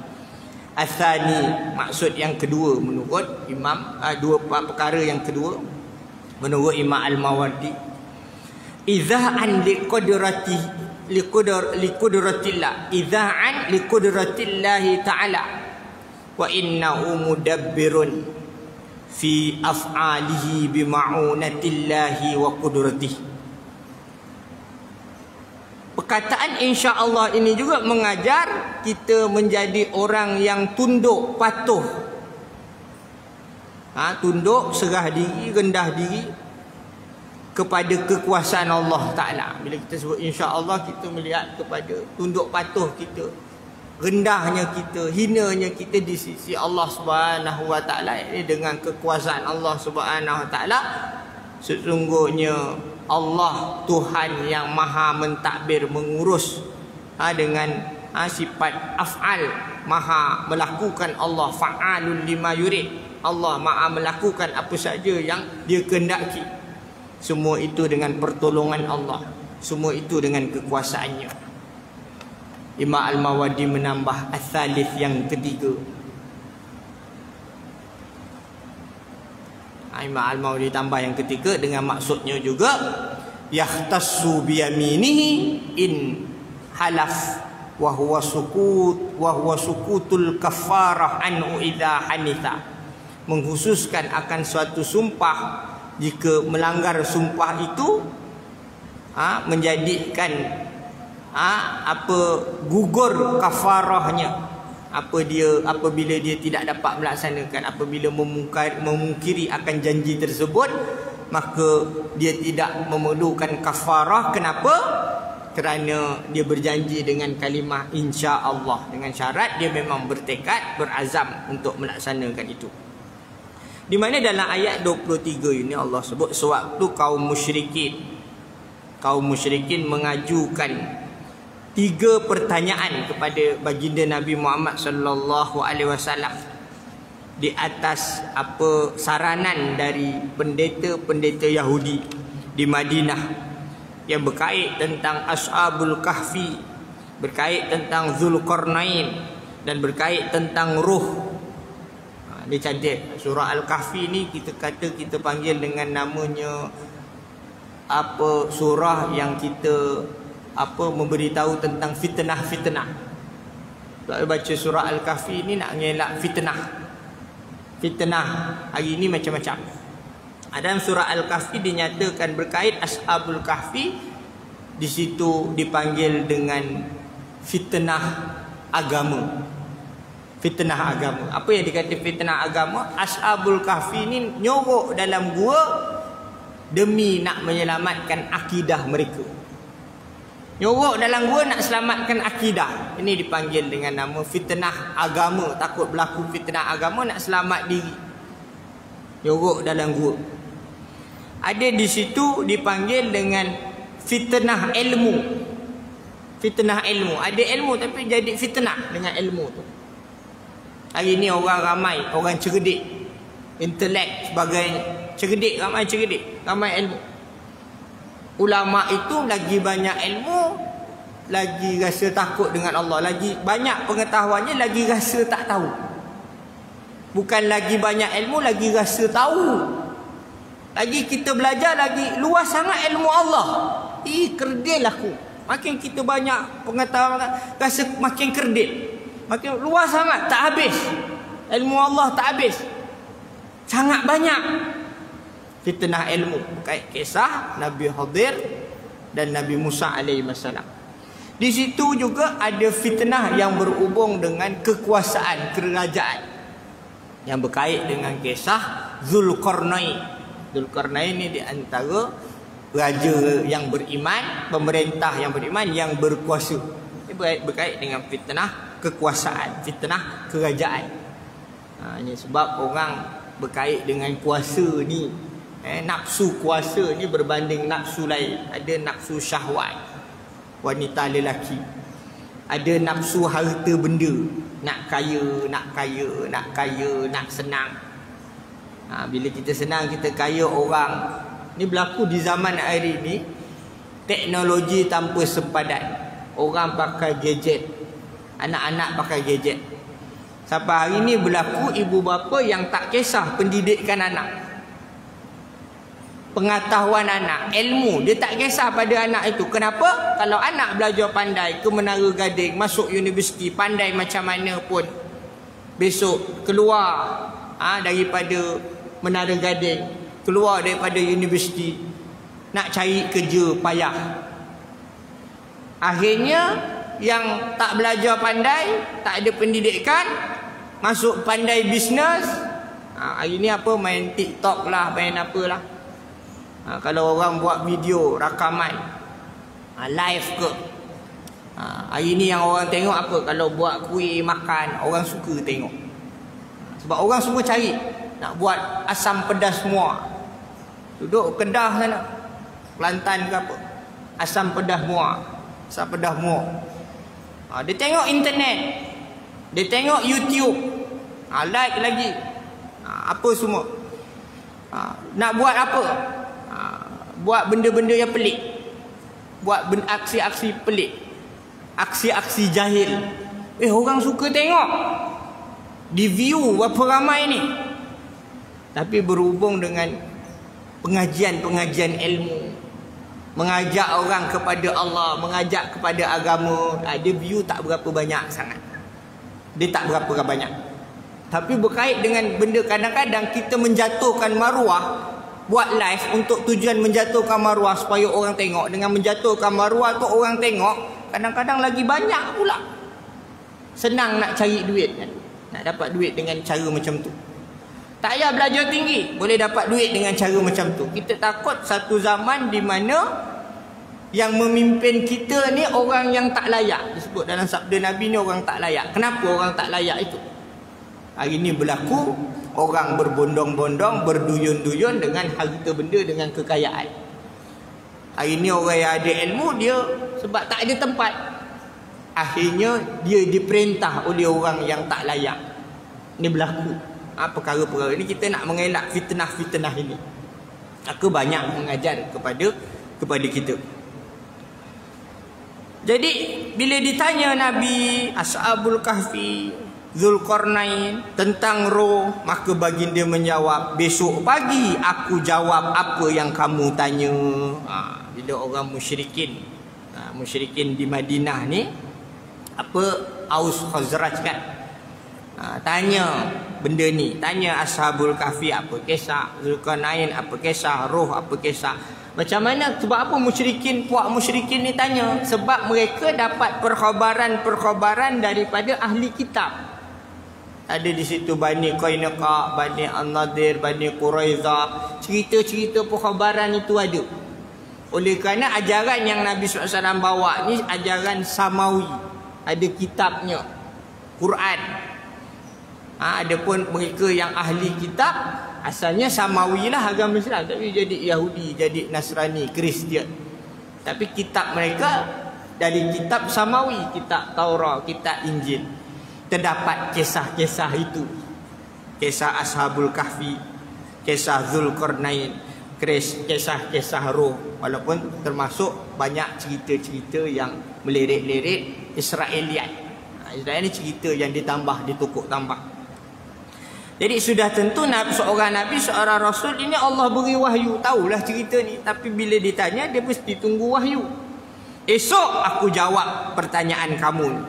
Athani, maksud yang kedua menurut Imam, dua perkara yang kedua menurut Imam Al-Mawardi, idza'an liqudratillah, idza'an liqudratillahi ta'ala wa innahu mudabbirun fi af'alihi bima'unatillahi wa qudratihi. Perkataan insya-Allah ini juga mengajar kita menjadi orang yang tunduk, patuh. Tunduk, serah diri, rendah diri kepada kekuasaan Allah Ta'ala. Bila kita sebut insya-Allah, kita melihat kepada tunduk patuh kita, rendahnya kita, hinanya kita di sisi Allah Subhanahu Wa Ta'ala. Ini dengan kekuasaan Allah Subhanahu Wa Ta'ala. Sesungguhnya Allah Tuhan yang maha mentadbir, mengurus dengan sifat af'al, maha melakukan. Allah fa'alun lima yurid, Allah maha melakukan apa saja yang dia kehendaki. Semua itu dengan pertolongan Allah, semua itu dengan kekuasaannya. Imam Al-Mawardi menambah al-thalith, yang ketiga. Imam Al-Mawardi tambah yang ketiga dengan maksudnya juga yahtassu biyaminihi in halaf wa huwa sukutul kafarah anhu idza hanitha. Mengkhususkan akan suatu sumpah, jika melanggar sumpah itu menjadikan gugur kafarahnya. Apabila dia tidak dapat melaksanakan, apabila memungkiri akan janji tersebut, maka dia tidak memerlukan kafarah. Kenapa? kerana dia berjanji dengan kalimah insya-Allah, dengan syarat dia memang bertekad, berazam untuk melaksanakan itu. Di mana dalam ayat 23 ini Allah sebut sewaktu kaum musyrikin mengajukan 3 pertanyaan kepada baginda Nabi Muhammad sallallahu alaihi wasallam di atas apa saranan dari pendeta-pendeta Yahudi di Madinah yang berkait tentang Ashabul Kahfi, berkait tentang Zulkarnain dan berkait tentang ruh. Dia cantik. Surah Al-Kahfi ni kita panggil dengan namanya apa surah yang kita memberitahu tentang fitnah-fitnah. Kalau baca surah Al-Kahfi ni nak ngelak fitnah. Fitnah hari ni macam-macam. Dalam surah Al-Kahfi dinyatakan berkait Ashabul Kahfi, di situ dipanggil dengan fitnah agama. Fitnah agama. Apa yang dikata fitnah agama? Ashabul Kahfi ni nyorok dalam gua demi nak menyelamatkan akidah mereka. Nyorok dalam gua nak selamatkan akidah. Ini dipanggil dengan nama fitnah agama. Takut berlaku fitnah agama, nak selamat diri. Nyorok dalam gua. Ada di situ dipanggil dengan fitnah ilmu. Fitnah ilmu. Ada ilmu tapi jadi fitnah dengan ilmu tu. Hari ni orang ramai, orang cerdik, intelek sebagainya. Cerdik, ramai ilmu. Ulama itu lagi banyak ilmu, lagi rasa takut dengan Allah, lagi banyak pengetahuannya, lagi rasa tak tahu. Bukan lagi banyak ilmu, lagi rasa tahu. Lagi kita belajar, lagi luas sangat ilmu Allah. Kerdil aku. Makin kita banyak pengetahuan, rasa makin kerdil. Makin luas sangat, tak habis. Ilmu Allah tak habis. Sangat banyak. Fitnah ilmu. Berkait kisah Nabi Khadir dan Nabi Musa alaihissalam. Di situ juga ada fitnah yang berhubung dengan kekuasaan, kerajaan. Yang berkait dengan kisah Zulkarnain. Zulkarnain ini di antara raja yang beriman, pemerintah yang beriman, yang berkuasa. Ini berkait dengan fitnah kekuasaan, fitnah kerajaan. Ini sebab orang berkait dengan kuasa ni, nafsu kuasa ni berbanding nafsu lain. Ada nafsu syahwat wanita lelaki, ada nafsu harta benda, nak kaya, nak senang. Bila kita senang, kita kaya orang. Ni berlaku di zaman hari ni. Teknologi tanpa sempadan. Orang pakai gadget, anak-anak pakai gadget. Sampai hari ni berlaku ibu bapa yang tak kisah pendidikan anak, pengetahuan anak, ilmu. Dia tak kisah pada anak itu. Kenapa? Kalau anak belajar pandai ke Menara Gading, masuk universiti, pandai macam mana pun, besok keluar daripada Menara Gading, keluar daripada universiti, nak cari kerja payah. Akhirnya yang tak belajar pandai, tak ada pendidikan, masuk pandai bisnes. Hari ni apa, main TikTok lah, main apalah. Kalau orang buat video rakaman, live ke, hari ni yang orang tengok apa? Kalau buat kuih makan, orang suka tengok. Sebab orang semua cari nak buat asam pedas muar. Duduk Kedah sana, Kelantan ke apa, asam pedas muar, asam pedas muar. Dia tengok internet, dia tengok YouTube, like lagi, apa semua. Nak buat apa? Buat benda-benda yang pelik, buat aksi-aksi pelik, aksi-aksi jahil. Orang suka tengok, di view berapa ramai ni. Tapi berhubung dengan pengajian-pengajian ilmu, mengajak orang kepada Allah, mengajak kepada agama, dia view tak berapa banyak sangat. Dia tak berapa banyak. Tapi berkait dengan benda, kadang-kadang kita menjatuhkan maruah, buat live untuk tujuan menjatuhkan maruah supaya orang tengok. Dengan menjatuhkan maruah tu orang tengok, kadang-kadang lagi banyak pula. Senang nak cari duit kan? Nak dapat duit dengan cara macam tu. Tak payah belajar tinggi, boleh dapat duit dengan cara macam tu. Kita takut satu zaman di mana Yang memimpin kita ni orang yang tak layak. Disebut dalam sabda Nabi ni orang tak layak. Kenapa orang tak layak itu? Hari ni berlaku orang berbondong-bondong, berduyun-duyun dengan harta benda, dengan kekayaan. Hari ni orang yang ada ilmu, dia sebab tak ada tempat, akhirnya dia diperintah oleh orang yang tak layak. Ini berlaku. Perkara-perkara ini kita nak mengelak fitnah-fitnah ini. Maka banyak mengajar kepada kita. Jadi bila ditanya Nabi, Ashabul Kahfi, Zulkarnain tentang roh, maka baginda menjawab, besok pagi aku jawab apa yang kamu tanya. Bila orang musyrikin, musyrikin di Madinah ni, apa, Aus Khazraj kan, tanya benda ni, tanya Ashabul Kahfi apa kisah, Zulkarnain apa kisah, roh apa kisah. Macam mana? Sebab apa puak musyrikin ni tanya? Sebab mereka dapat perkhabaran daripada ahli kitab. Ada di situ Bani Qainuqa, Bani An-Nadir, Bani Quraidah. Cerita-cerita perkhabaran itu ada. Oleh kerana ajaran yang Nabi SAW bawa ni ajaran Samawi, ada kitabnya, Quran. Adapun mereka yang ahli kitab, asalnya Samawi lah agama Islam, tapi jadi Yahudi, jadi Nasrani, Kristian. Tapi kitab mereka dari kitab Samawi, kitab Taurat, kitab Injil. Terdapat kisah-kisah itu. Kisah Ashabul Kahfi, kisah Zulkarnain, kisah-kisah roh. Walaupun termasuk banyak cerita-cerita yang melirik-lirik Israeliat. Israel ni cerita yang ditambah, ditukuk tambah. Jadi sudah tentu seorang Nabi, seorang Rasul ini Allah beri wahyu. Tahulah cerita ni. Tapi bila ditanya, dia mesti tunggu wahyu. Esok aku jawab pertanyaan kamu ni.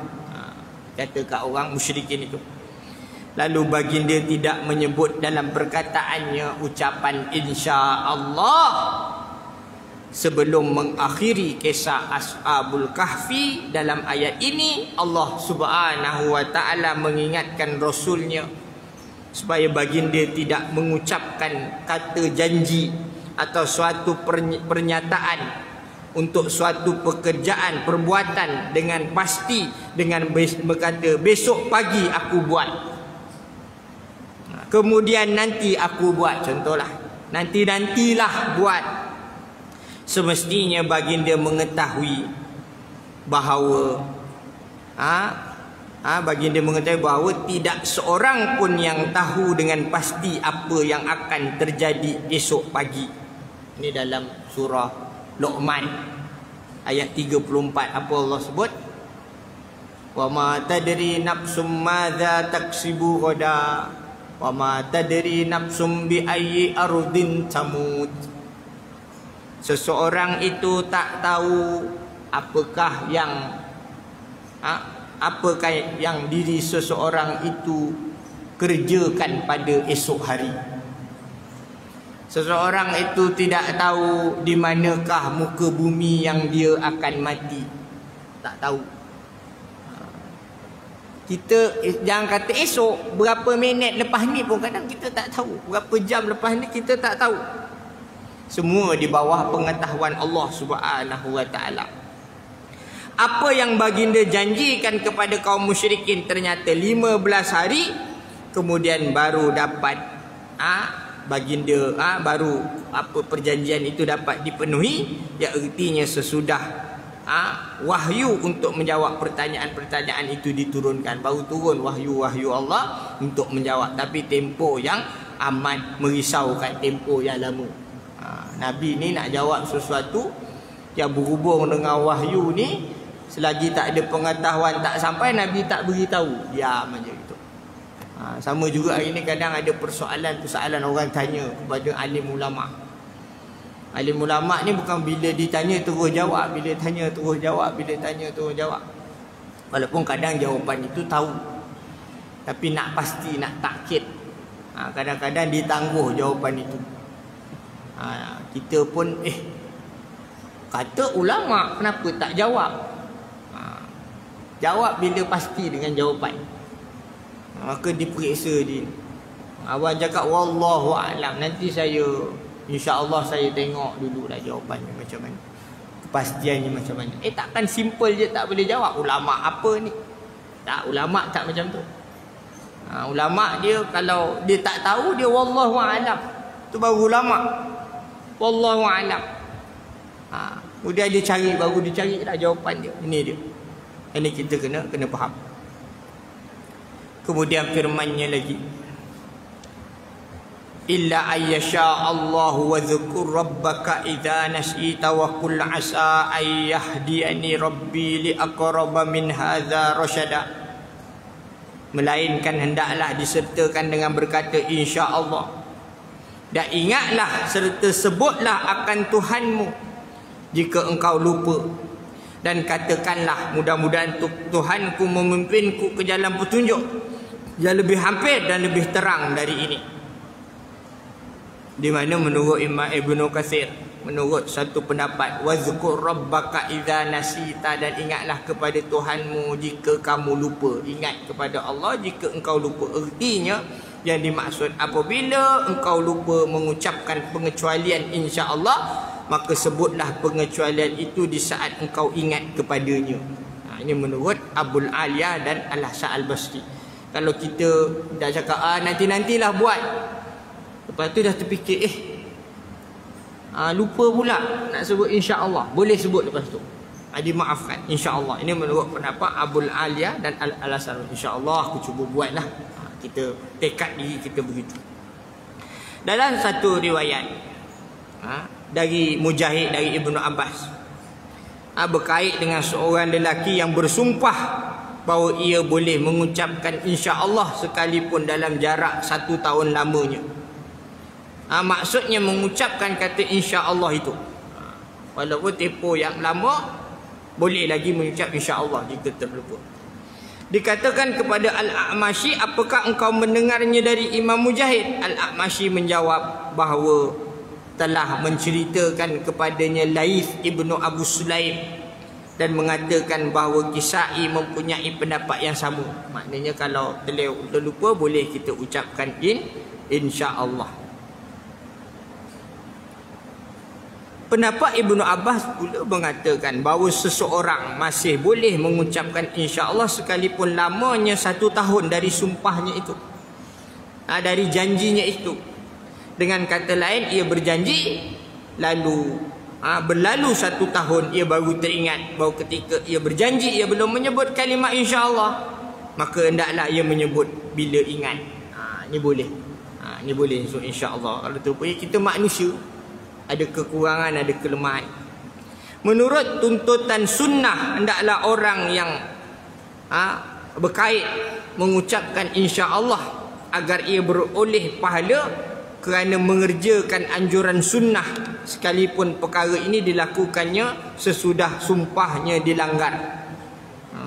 Kata kat orang musyrikin itu. Lalu baginda tidak menyebut dalam perkataannya ucapan insya-Allah sebelum mengakhiri kisah Ashabul Kahfi. Dalam ayat ini Allah Subhanahu wa taala mengingatkan Rasulnya supaya baginda tidak mengucapkan kata janji atau suatu pernyataan untuk suatu pekerjaan, perbuatan dengan pasti, dengan berkata besok pagi aku buat, kemudian nanti aku buat. Contohlah, nantilah buat. Semestinya baginda mengetahui bahawa baginda mengetahui bahawa tidak seorang pun yang tahu dengan pasti apa yang akan terjadi esok pagi. Ini dalam surah Luqman ayat 34. Apa Allah sebut? Wa ma tadri nafsum madza taksibu ghada wa ma tadri nafsum bi ayyi ardin tamut. Seseorang itu tak tahu apakah yang diri seseorang itu kerjakan pada esok hari. Seseorang itu tidak tahu di manakah muka bumi yang dia akan mati. Tak tahu. Kita jangan kata esok, berapa minit lepas ni pun kadang kita tak tahu. Berapa jam lepas ni kita tak tahu. Semua di bawah pengetahuan Allah Subhanahu wa taala. Apa yang baginda janjikan kepada kaum musyrikin ternyata 15 hari kemudian baru dapat baginda baru perjanjian itu dapat dipenuhi, ya artinya sesudah wahyu untuk menjawab pertanyaan-pertanyaan itu diturunkan, baru turun wahyu Allah untuk menjawab. Tapi tempoh yang amat merisaukan, tempoh yang lama. Nabi ni nak jawab sesuatu yang berhubung dengan wahyu ni, selagi tak ada pengetahuan, tak sampai, Nabi tak beritahu, diam aja gitu. Sama juga hari ni kadang ada persoalan orang tanya kepada alim ulama. Alim ulama ni bukan bila ditanya terus jawab, bila tanya terus jawab, bila tanya terus jawab. Walaupun kadang jawapan itu tahu, tapi nak pasti, nak takkid, kadang-kadang ditangguh jawapan itu. Kita pun kata ulama, kenapa tak jawab? Jawab bila pasti dengan jawapan. Maka diperiksa dia. Abang cakap wallahu a'lam, nanti saya insya-Allah saya tengok dululah jawapannya macam mana. kepastiannya macam mana? Takkan simple je tak boleh jawab. Ulama apa ni? Tak, ulama tak macam tu. Ulama dia kalau dia tak tahu, dia wallahu alam. Tu baru ulama. Wallahu alam. Kemudian dia cari, baru dia cari lah jawapan dia. Ini dia. Ini kita kena faham. Kemudian firman-Nya lagi, illa ayyasha Allah wa dhkur rabbaka idza nasita wa qul asa ay yahdiyani rabbi li aqraba min hadza rasyada. Melainkan hendaklah disertakan dengan berkata insya-Allah. Dan ingatlah serta sebutlah akan Tuhanmu jika engkau lupa, dan katakanlah mudah-mudahan Tuhanku memimpinku ke jalan petunjuk yang lebih hampir dan lebih terang dari ini. Di mana menurut Imam Ibnu Katsir, menurut satu pendapat, wazkur rabbaka idza nasita, dan ingatlah kepada Tuhanmu jika kamu lupa. Ingat kepada Allah jika engkau lupa. Artinya yang dimaksud apabila engkau lupa mengucapkan pengecualian insya-Allah, maka sebutlah pengecualian itu di saat engkau ingat kepadanya. Ini menurut Abul Aliyah dan Al-Hasan Al-Basri. Kalau kita dah cakap nanti-nantilah buat, lepas tu dah terfikir lupa pula nak sebut insya-Allah, boleh sebut lepas tu, dimaafkan insya-Allah. Ini menurut pendapat Abul Aliyah dan Al-Hasan. Insya-Allah aku cuba buatlah. Kita tekad diri kita begitu. Dalam satu riwayat dari Mujahid, dari Ibnu Abbas, berkait dengan seorang lelaki yang bersumpah bahawa ia boleh mengucapkan insya-Allah sekalipun dalam jarak 1 tahun lamanya. Maksudnya mengucapkan kata insya-Allah itu, walaupun tempoh yang lama, boleh lagi mengucap insya-Allah jika terlupa. Dikatakan kepada Al-A'mashi, apakah engkau mendengarnya dari Imam Mujahid? Al-A'mashi menjawab bahawa telah menceritakan kepadanya Laith ibnu Abu Sulaim, dan mengatakan bahawa Kisai mempunyai pendapat yang sama. Maknanya kalau terlupa boleh kita ucapkan insya-Allah. Pendapat Ibnu Abbas pula mengatakan bahawa seseorang masih boleh mengucapkan insya-Allah sekalipun lamanya 1 tahun dari sumpahnya itu, dari janjinya itu. Dengan kata lain, ia berjanji, lalu berlalu 1 tahun, ia baru teringat bahawa ketika ia berjanji ia belum menyebut kalimah insya-Allah, maka hendaklah ia menyebut bila ingat. Ini boleh. Ini boleh insya-Allah. Kalau terupaya kita manusia, ada kekurangan, ada kelemahan. Menurut tuntutan sunnah, hendaklah orang yang berkait mengucapkan insya-Allah agar ia beroleh pahala kerana mengerjakan anjuran sunnah, sekalipun perkara ini dilakukannya sesudah sumpahnya dilanggar.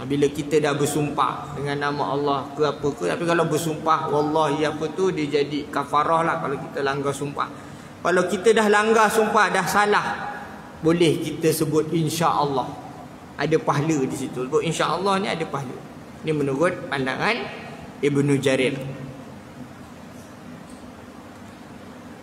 Bila kita dah bersumpah dengan nama Allah ke apa ke, tapi kalau bersumpah wallahi apa tu, dia jadi kafarah lah kalau kita langgar sumpah. Kalau kita dah langgar sumpah, dah salah, boleh kita sebut insya-Allah. Ada pahala di situ. Sebut insya-Allah ni ada pahala. Ini menurut pandangan Ibnu Jarir.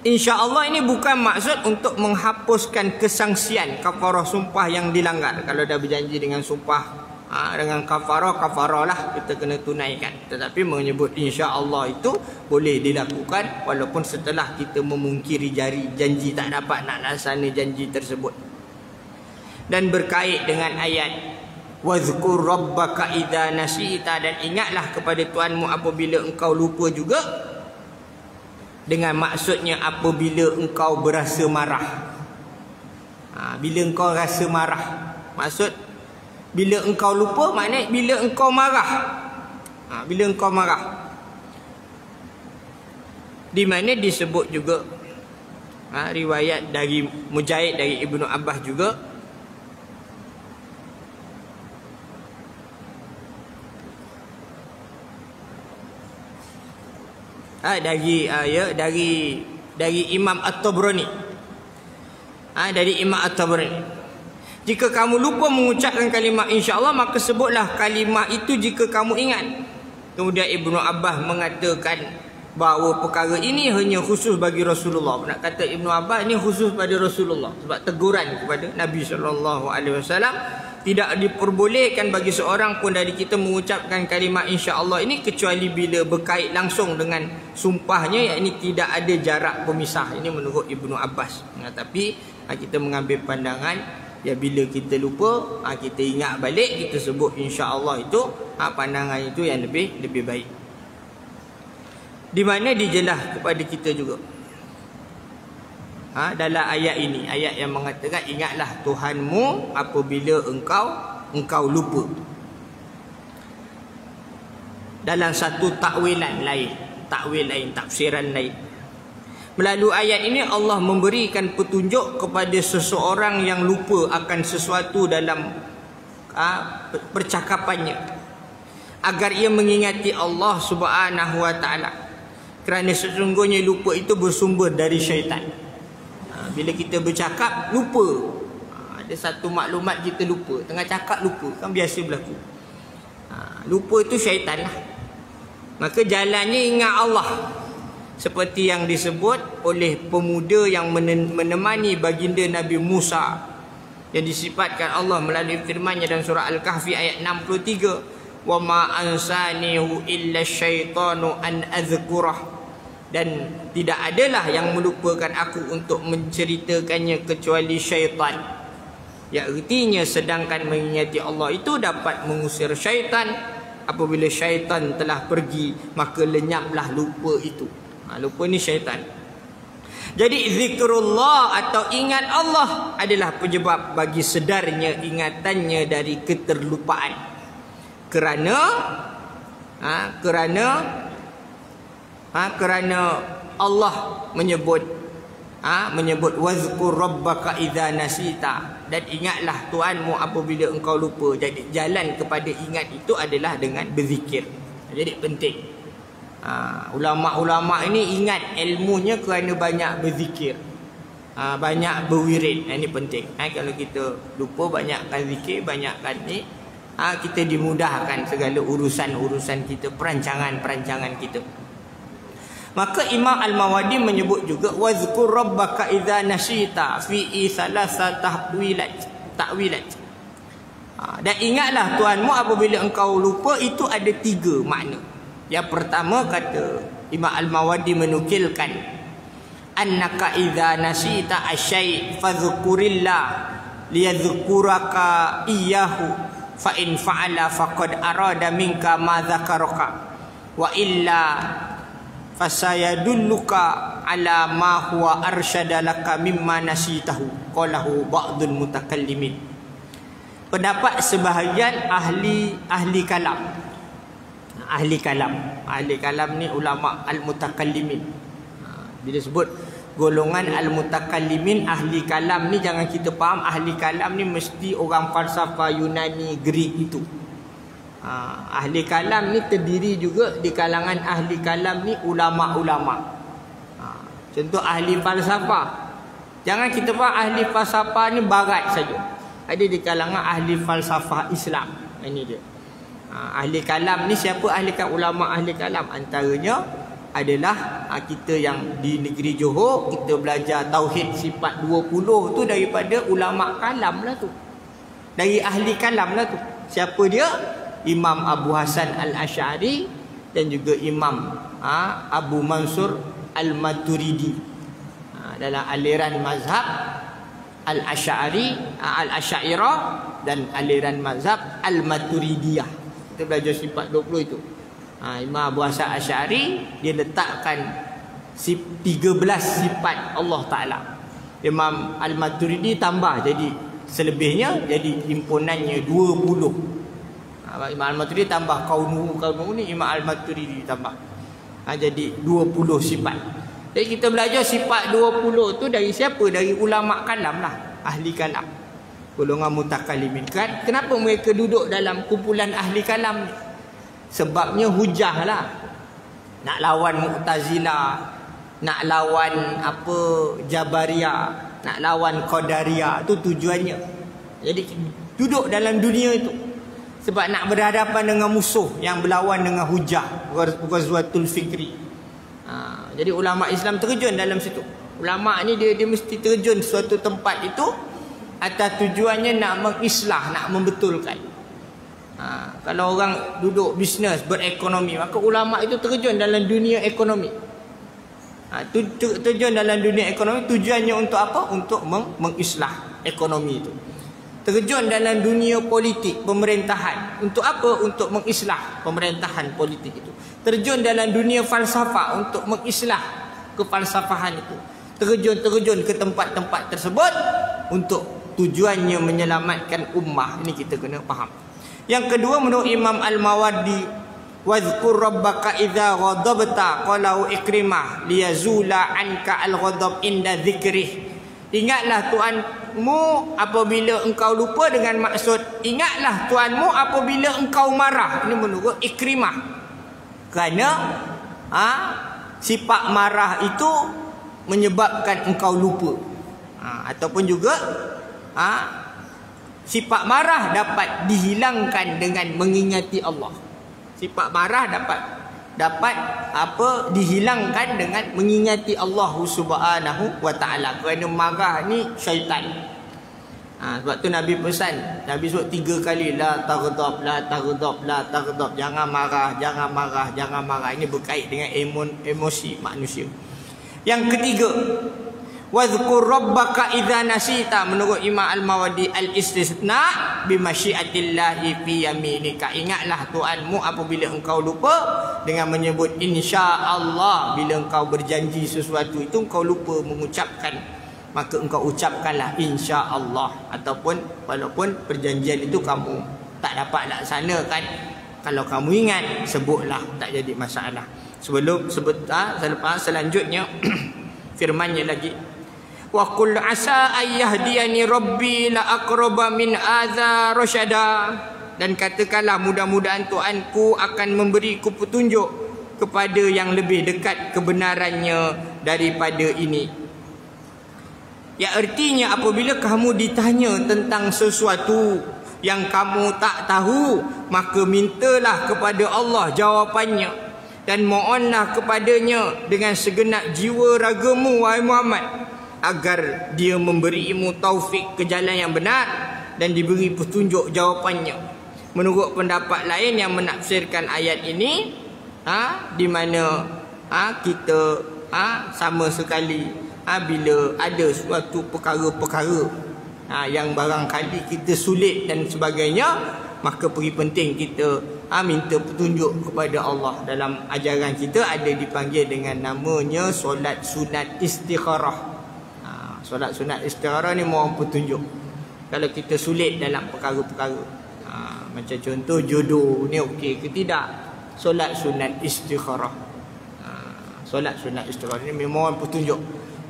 InsyaAllah ini bukan maksud untuk menghapuskan kesangsian kafarah sumpah yang dilanggar. Kalau dah berjanji dengan sumpah dengan kafarah lah kita kena tunaikan. Tetapi menyebut insyaAllah itu boleh dilakukan walaupun setelah kita memungkiri janji, tak dapat nak laksana janji tersebut. Dan berkait dengan ayat wazkur rabbaka idza nasita, dan ingatlah kepada Tuhanmu apabila engkau lupa juga, dengan maksudnya apabila engkau berasa marah. Bila engkau rasa marah, maksud bila engkau lupa maknanya bila engkau marah. Bila engkau marah, di mana disebut juga riwayat dari Mujahid, dari Ibnu Abbas juga, dari Imam At-Tabrani, dari Imam At-Tabrani, jika kamu lupa mengucapkan kalimah insya-Allah, maka sebutlah kalimah itu jika kamu ingat. Kemudian Ibnu Abbas mengatakan bahawa perkara ini hanya khusus bagi Rasulullah. Nak kata Ibnu Abbas ini khusus pada Rasulullah, sebab teguran kepada Nabi SAW. Tidak diperbolehkan bagi seorang pun dari kita mengucapkan kalimat insya-Allah ini kecuali bila berkait langsung dengan sumpahnya, yakni tidak ada jarak pemisah. Ini menurut Ibnu Abbas. Tapi kita mengambil pandangan, ya bila kita lupa, kita ingat balik, kita sebut insya-Allah itu, pandangan itu yang lebih baik. Di mana dijelas kepada kita juga dalam ayat ini, ayat yang mengatakan ingatlah Tuhanmu apabila engkau lupa. Dalam satu takwilan lain, tafsiran lain, melalui ayat ini Allah memberikan petunjuk kepada seseorang yang lupa akan sesuatu dalam percakapannya, agar ia mengingati Allah Subhanahu wa taala, kerana sesungguhnya lupa itu bersumber dari syaitan. Bila kita bercakap lupa, ada satu maklumat kita lupa, tengah cakap lupa, kan biasa berlaku. Lupa itu syaitan lah. Maka jalannya ingat Allah, seperti yang disebut oleh pemuda yang menemani baginda Nabi Musa, yang disifatkan Allah melalui firman-Nya dalam surah Al-Kahfi ayat 63, wa ma ansanihu illa syaitanu an azkurah, dan tidak adalah yang melupakan aku untuk menceritakannya kecuali syaitan. Ya, artinya sedangkan mengingati Allah itu dapat mengusir syaitan. Apabila syaitan telah pergi, maka lenyaplah lupa itu. Lupa ni syaitan. Jadi zikrullah atau ingat Allah adalah penyebab bagi sedarnya ingatannya dari keterlupaan. Kerana Allah menyebut wazkur rabbaka idza nasita, dan ingatlah Tuhanmu apabila engkau lupa. Jadi jalan kepada ingat itu adalah dengan berzikir. Jadi penting. Ulama-ulama ini ingat ilmunya kerana banyak berzikir, banyak berwirid. Ini penting. Kalau kita lupa, banyakkan zikir, banyakkan ni, kita dimudahkan segala urusan-urusan kita, perancangan-perancangan kita. Maka Imam Al-Mawardi menyebut juga wazkur rabbaka idza nasita fi thalatha ta'wilat. Dan ingatlah Tuhanmu apabila engkau lupa, itu ada 3 makna. Yang pertama, kata Imam Al-Mawardi menukilkan, annaka idza nasita asy-syai' fadhkurillah liyadhkuraka iyyahu fa in fa'ala faqad arada minka ma dzakaraka wa illa fasayadulluka ala ma huwa arsyada laka mimma nasitahu qalahu ba'dul mutakallimin. Pendapat sebahagian ahli kalam. Ahli kalam ni ulama al-mutakallimin. Bila sebut golongan al-mutakallimin, ahli kalam ni, jangan kita faham ahli kalam ni mesti orang falsafah Yunani, Greek itu. Ahli kalam ni terdiri juga di kalangan ahli kalam ni ulama-ulama. Contoh ahli falsafah, jangan kita faham ahli falsafah ni barat saja. Ada di kalangan ahli falsafah Islam. Ini dia. Ahli kalam ni siapa? Ulama ahli kalam antaranya adalah kita yang di negeri Johor, kita belajar tauhid sifat 20 tu daripada ulama kalam lah tu. Dari ahli kalam lah tu. Siapa dia? Imam Abu Hasan Al-Asy'ari dan juga Imam Abu Mansur Al-Maturidi, dalam aliran mazhab Al-Asy'ari, Al-Asy'ariyah dan aliran mazhab Al-Maturidiyah. Kita belajar sifat 20 itu. Imam Abu Hasan Al-Asy'ari dia letakkan 13 sifat Allah Ta'ala. Imam Al-Maturidi tambah, jadi selebihnya jadi himpunannya 20. Imam Al-Maturidi tambah kaunuhu ni, Imam Al-Maturidi tambah, jadi 20 sifat. Jadi kita belajar sifat 20 tu dari siapa? Dari ulama kalam lah, ahli kalam, golongan mutakallimin. Kenapa mereka duduk dalam kumpulan ahli kalam ni? Sebabnya hujah lah, nak lawan Mu'tazilah, nak lawan Jabariyah, nak lawan Qadariyah. Tu tujuannya. Jadi duduk dalam dunia itu sebab nak berhadapan dengan musuh yang berlawan dengan hujah, Ghazwatul Fikri. Jadi ulama Islam terjun dalam situ. Ulama ni dia mesti terjun suatu tempat itu atas tujuannya nak mengislah, nak membetulkan. Kalau orang duduk bisnes, berekonomi, maka ulama itu terjun dalam dunia ekonomi. Terjun dalam dunia ekonomi tujuannya untuk apa? Untuk mengislah ekonomi itu. Terjun dalam dunia politik, pemerintahan. Untuk apa? Untuk mengislah pemerintahan politik itu. Terjun dalam dunia falsafah untuk mengislah kefalsafahan itu. Terjun ke tempat-tempat tersebut untuk tujuannya menyelamatkan ummah. Ini kita kena faham. Yang kedua, menurut Imam Al-Mawardi, wadhkur rabbaka idza ghadabta qalau Ikrimah liyazula anka al-ghadab inda dzikrih. Ingatlah Tuhanmu apabila engkau lupa, dengan maksud ingatlah Tuhanmu apabila engkau marah. Ini menurut Ikrimah. Kerana sifat marah itu menyebabkan engkau lupa. Ataupun juga sifat marah dapat dihilangkan dengan mengingati Allah. Sifat marah dapat dihilangkan dengan mengingati Allah Subhanahu wa taala. Kerana marah ni syaitan. Sebab tu Nabi pesan, Nabi sebut 3 kali, la taghdab, la taghdab, la taghdab. Jangan marah, jangan marah, jangan marah. Ini berkait dengan emosi manusia. Yang ketiga, wadhkur rabbaka idza nasita, menurut Imam Al-Mawardi, al-istisna bi masyiatillahi fi yaminika. Ingatlah Tuhanmu apabila engkau lupa, dengan menyebut insya-Allah. Bila engkau berjanji sesuatu itu engkau lupa mengucapkan, maka engkau ucapkanlah insya-Allah. Ataupun walaupun perjanjian itu kamu tak dapat laksanakan, kalau kamu ingat sebutlah, tak jadi masalah. Selanjutnya firmannya lagi, wa qul asa ayyahdiyani rabbi la aqraba min adza rasyada. Dan katakanlah mudah-mudahan Tuhanku akan memberiku petunjuk kepada yang lebih dekat kebenarannya daripada ini. Ya, artinya apabila kamu ditanya tentang sesuatu yang kamu tak tahu, maka mintalah kepada Allah jawapannya dan mohonlah kepadanya dengan segenap jiwa ragamu, wahai Muhammad, agar dia memberimu taufik ke jalan yang benar dan diberi petunjuk jawapannya. Menurut pendapat lain yang menafsirkan ayat ini, di mana kita sama sekali bila ada suatu perkara-perkara yang barangkali kita sulit dan sebagainya, maka pergi penting kita minta petunjuk kepada Allah. Dalam ajaran kita ada dipanggil dengan namanya solat sunat istikharah. Solat sunat istikharah ni mohon petunjuk kalau kita sulit dalam perkara-perkara. Macam contoh jodoh ni okey ke tidak, solat sunat istikharah. Solat sunat istikharah ni mohon petunjuk.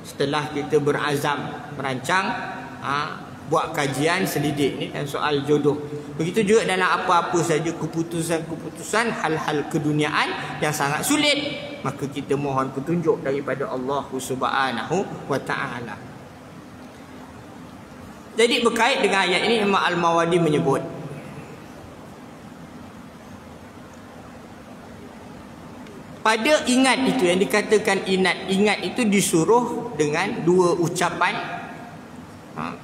Setelah kita berazam merancang buat kajian selidik ni dan soal jodoh. Begitu juga dalam apa-apa saja keputusan-keputusan hal-hal keduniaan yang sangat sulit, maka kita mohon petunjuk daripada Allah Subhanahu wa taala. Jadi berkait dengan ayat ini, Imam Al-Mawardi menyebut pada ingat itu, yang dikatakan ingat itu disuruh dengan 2 ucapan.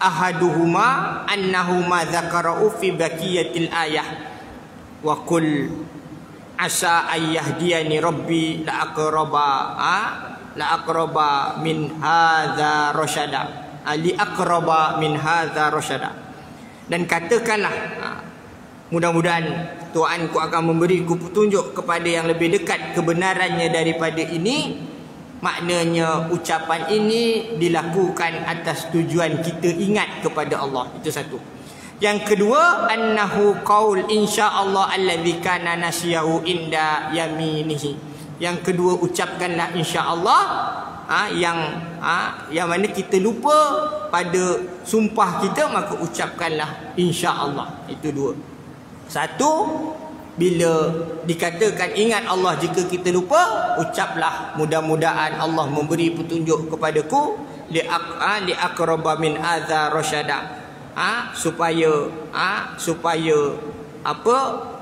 Ahaduhuma annahuma dzakara'u fi baqiyatil ayah wa qul asa ayyahdiyani rabbi la aqraba min hadza rasyada, li aqraba min hadza rasyada. Dan katakanlah mudah-mudahan Tuhanku akan memberiku petunjuk kepada yang lebih dekat kebenarannya daripada ini. Maknanya ucapan ini dilakukan atas tujuan kita ingat kepada Allah. Itu satu. Yang kedua, annahu qaul insyaallah alladzi kana nasyahu inda yaminihi. Yang kedua, ucapkanlah insyaallah yang mana kita lupa pada sumpah kita, maka ucapkanlah insya-Allah. Itu 2. Satu, bila dikatakan ingat Allah jika kita lupa, ucaplah mudah-mudahan Allah memberi petunjuk kepadaku li aqraba min adza rasyada, supaya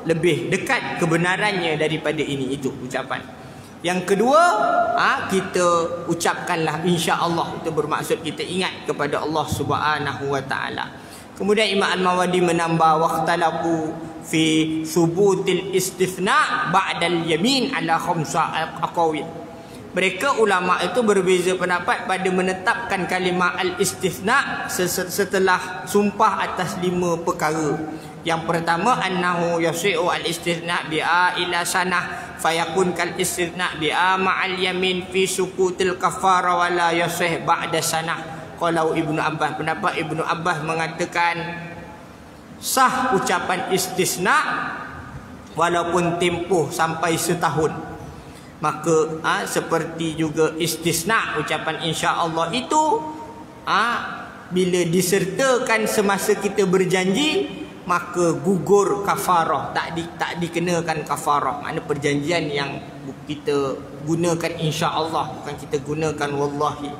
lebih dekat kebenarannya daripada ini. Itu ucapan. Yang kedua, kita ucapkanlah insya-Allah. Itu bermaksud kita ingat kepada Allah Subhanahu wa taala. Kemudian Imam Al-Mawardi menambah waqtalabu fi thubutil istithna' ba'dal yamin ala khamsa aqawil. Mereka ulama itu berbeza pendapat pada menetapkan kalimah al-istithna' setelah sumpah atas 5 perkara. Yang pertama, annahu yasi'u al-istithna' bi'a ila sanah fayakun kal istithna' bi'a ma'al yamin fi sukutil kafara wa la yasih ba'da sanah. Kalau Ibnu Abbas, pendapat Ibnu Abbas mengatakan sah ucapan istisna walaupun tempoh sampai setahun. Maka seperti juga istisna ucapan insya-Allah itu bila disertakan semasa kita berjanji, maka gugur kafarah, tak dikenakan kafarah. Maknanya perjanjian yang kita gunakan insya-Allah, bukan kita gunakan wallahi.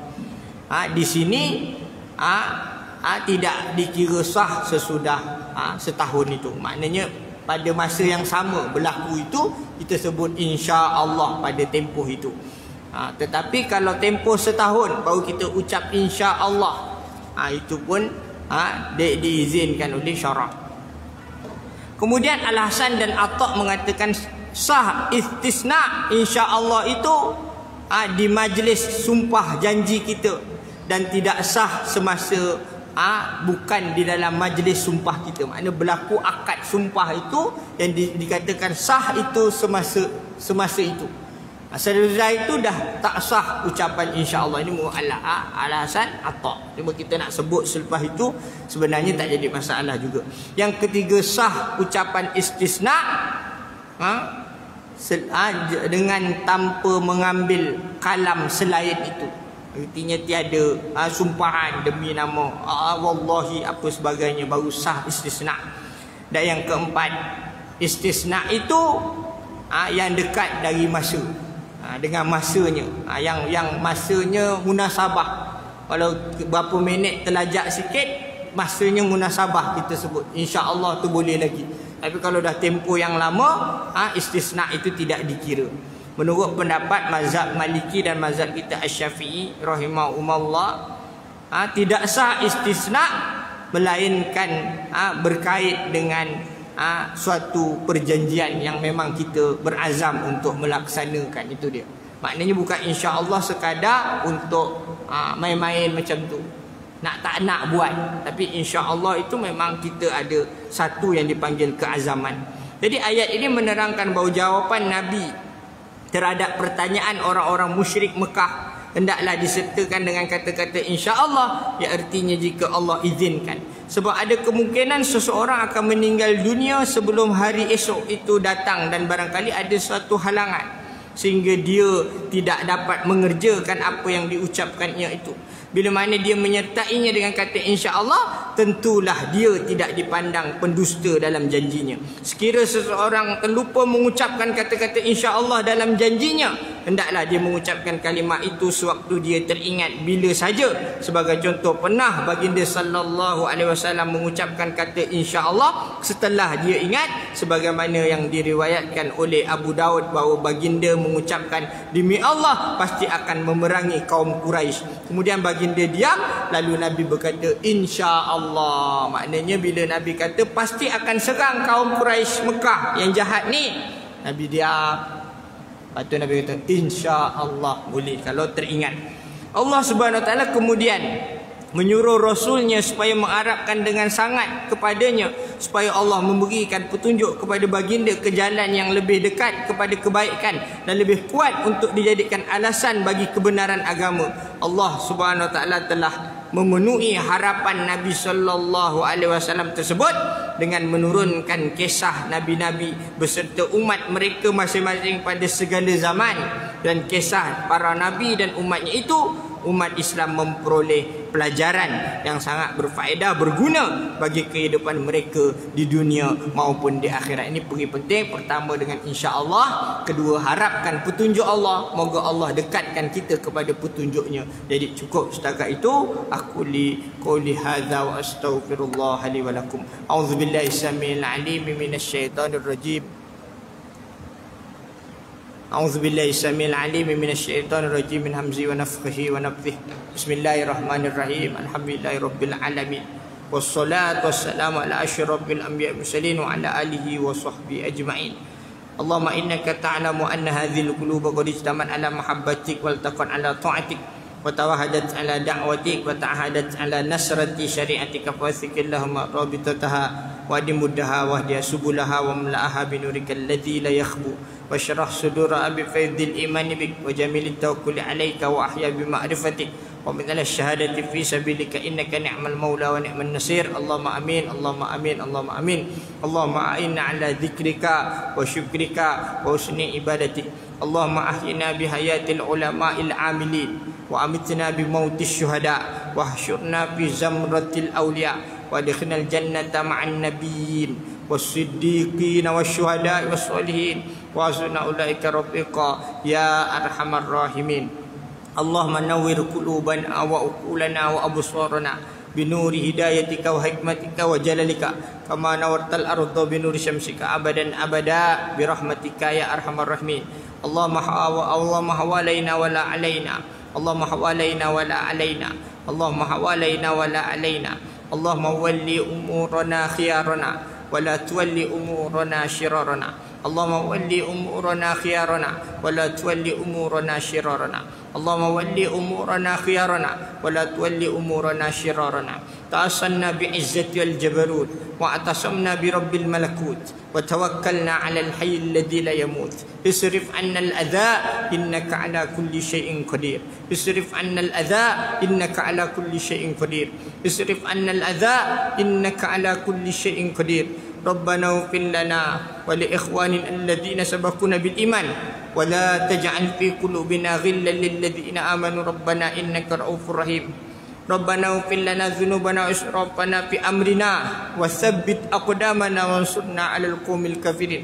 Di sini tidak dikira sah sesudah setahun itu. Maknanya pada masa yang sama berlaku itu, kita sebut insya-Allah pada tempoh itu. Tetapi kalau tempoh setahun baru kita ucap insya-Allah, itu pun diizinkan oleh syarak. Kemudian Al-Hasan dan Atta mengatakan sah istisna insya-Allah itu di majlis sumpah janji kita, dan tidak sah semasa bukan di dalam majlis sumpah kita. Maknanya berlaku akad sumpah itu yang dikatakan sah itu semasa itu. Setelah itu dah tak sah ucapan insya-Allah. Ini Al-Hasan Atta. Cuma kita nak sebut selepas itu sebenarnya tak jadi masalah juga. Yang ketiga, sah ucapan istisna dengan tanpa mengambil kalam selain itu. Artinya tiada sumpahan demi nama wallahi apa sebagainya, baru sah istisna. Dan yang keempat, istisna itu yang dekat dari masa, dengan masanya, yang masanya munasabah. Kalau berapa minit terlajak sikit, masanya munasabah kita sebut insya-Allah tu boleh lagi. Tapi kalau dah tempoh yang lama, istisna itu tidak dikira. Menurut pendapat mazhab Maliki dan mazhab kita Asy-Syafi'i rahimahumullah, tidak sah istisna melainkan berkait dengan suatu perjanjian yang memang kita berazam untuk melaksanakan. Itu dia. Maknanya bukan insya-Allah sekadar untuk main-main macam tu, tak nak buat. Tapi insya-Allah itu memang kita ada satu yang dipanggil keazaman. Jadi ayat ini menerangkan bahawa jawapan Nabi terhadap pertanyaan orang-orang musyrik Mekah hendaklah disertakan dengan kata-kata insya-Allah, yang artinya jika Allah izinkan. Sebab ada kemungkinan seseorang akan meninggal dunia sebelum hari esok itu datang, dan barangkali ada suatu halangan sehingga dia tidak dapat mengerjakan apa yang diucapkannya itu. Bila mana dia menyertainya dengan kata insya-Allah, tentulah dia tidak dipandang pendusta dalam janjinya. Sekira seseorang terlupa mengucapkan kata-kata insya-Allah dalam janjinya, hendaklah dia mengucapkan kalimat itu sewaktu dia teringat bila saja. Sebagai contoh, pernah baginda sallallahu alaihi wasallam mengucapkan kata insya-Allah setelah dia ingat, sebagaimana yang diriwayatkan oleh Abu Daud bahawa baginda mengucapkan demi Allah pasti akan memerangi kaum Quraisy. Kemudian baginda diam, lalu Nabi berkata insya-Allah. Maknanya bila Nabi kata pasti akan serang kaum Quraisy Mekah yang jahat ni, Nabi diam. Lepas tu Nabi kata insya-Allah boleh kalau teringat. Allah Subhanahu Wa Taala kemudian menyuruh Rasulnya supaya mengharapkan dengan sangat kepadanya, supaya Allah memberikan petunjuk kepada baginda ke jalan yang lebih dekat kepada kebaikan dan lebih kuat untuk dijadikan alasan bagi kebenaran agama. Allah Subhanahu Wa Taala telah memenuhi harapan Nabi sallallahu alaihi wasallam tersebut dengan menurunkan kisah nabi-nabi beserta umat mereka masing-masing pada segala zaman, dan kisah para nabi dan umatnya itu umat Islam memperoleh pelajaran yang sangat berfaedah, berguna bagi kehidupan mereka di dunia maupun di akhirat. Ini penting. Pertama dengan insya-Allah, kedua harapkan petunjuk Allah, moga Allah dekatkan kita kepada petunjuknya. Jadi cukup setakat itu. Aku li qouli hadza wa astaghfirullah li wa lakum. A'udzubillahi samil alim minasyaitonir rajim. أعوذ بالله السميع العليم من الشيطان الرجيم من همزه ونفخه ونفثه بسم الله الرحمن الرحيم الحمد لله رب العالمين والصلاة والسلام على أشرف الأنبياء والمرسلين وعلى آله وصحبه أجمعين اللهم إنك تعلم أن هذه القلوب قد اجتمعت على محبتك والتقت على طاعتك وتوحدت على دعوتك وتعهدت على نصرة شريعتك فوثق اللهم رابطتها وأدمدها واهدها سبلها واملأها بنورك الذي لا يخبو واشرح صدورها بفيض الإيمان بك وجميل التوكل عليك وأحيا بمعرفتك ومن الشهادة في سبيلك إنك نعم المولى ونعم النصير اللهم آمين اللهم آمين اللهم آمين اللهم أعنا على ذكرك وشكرك وحسن عبادتك اللهم أحينا بحياة العلماء العاملين وأمتنا بموت الشهداء واحشرنا في زمرة الأولياء وادخلنا الجنة مع النبيين والصديقين والشهداء والصالحين وحسن أولئك رفيقا يا أرحم الراحمين اللهم نور قلوبنا وعقولنا وأبصارنا بنور هدايتك وحكمتك وجلالك كما نورت الأرض بنور شمسك أبدا أبدا برحمتك يا أرحم الراحمين اللهم حوالينا ولا علينا اللهم حوالينا ولا علينا اللهم حوالينا ولا علينا اللهم ولي أمورنا خيارنا ولا تولي أمورنا شرارنا اللهم ولي أمورنا خيارنا ولا تولي أمورنا شرارنا اللهم ولي أمورنا خيارنا ولا تولي أمورنا شرارنا تأصلنا بعزة الجبروت واعتصمنا برب الملكوت وتوكلنا على الحي الذي لا يموت اصرف عنا الأذى إنك على كل شيء قدير اصرف عنا الأذى إنك على كل شيء قدير اصرف عنا الأذى إنك على كل شيء قدير ربنا اغفر لنا ولإخواننا الذين سبقونا بالإيمان ولا تجعل في قلوبنا غلا للذين آمنوا ربنا إنك رؤوف رحيم ربنا اغفر لنا ذنوبنا وإسرافنا في أمرنا وثبت أقدامنا وانصرنا على القوم الكافرين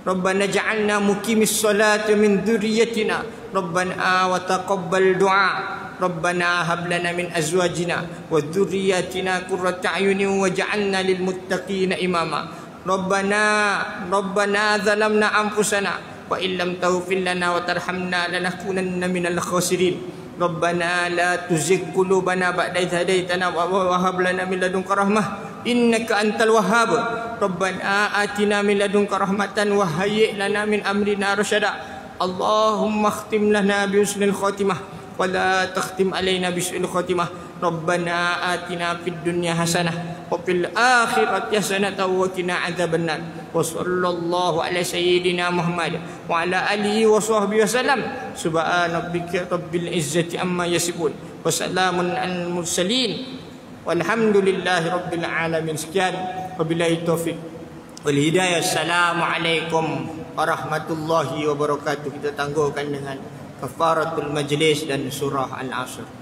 ربنا اجعلنا مقيم الصلاة من ذريتنا ربنا وتقبل دعاء ربنا هب لنا من أزواجنا وذرياتنا قرة أعين واجعلنا للمتقين إماما ربنا ظلمنا أنفسنا وإن لم تغفر لنا وترحمنا لنكونن من الخاسرين ربنا لا تزغ قلوبنا بعد إذ هديتنا وهب لنا من لدنك رحمة إنك أنت الوهاب ربنا آتنا من لدنك رحمة وهيئ لنا من أمرنا رشدا اللهم اختم لنا بحسن الخاتمة ولا تختم علينا بسوء الخاتمة ربنا آتنا في الدنيا حسنة وفي الآخرة حسنة وقنا عذاب النار وصلى الله على سيدنا محمد وعلى آله وصحبه وسلم سبحان ربك رب العزة عما يصفون وسلام على المرسلين والحمد لله رب العالمين. Sekian, wabillahi taufik wal hidayah. Assalamualaikum warahmatullahi wabarakatuh. Kita tangguhkan dengan kafaratul majlis dan surah Al-Asr.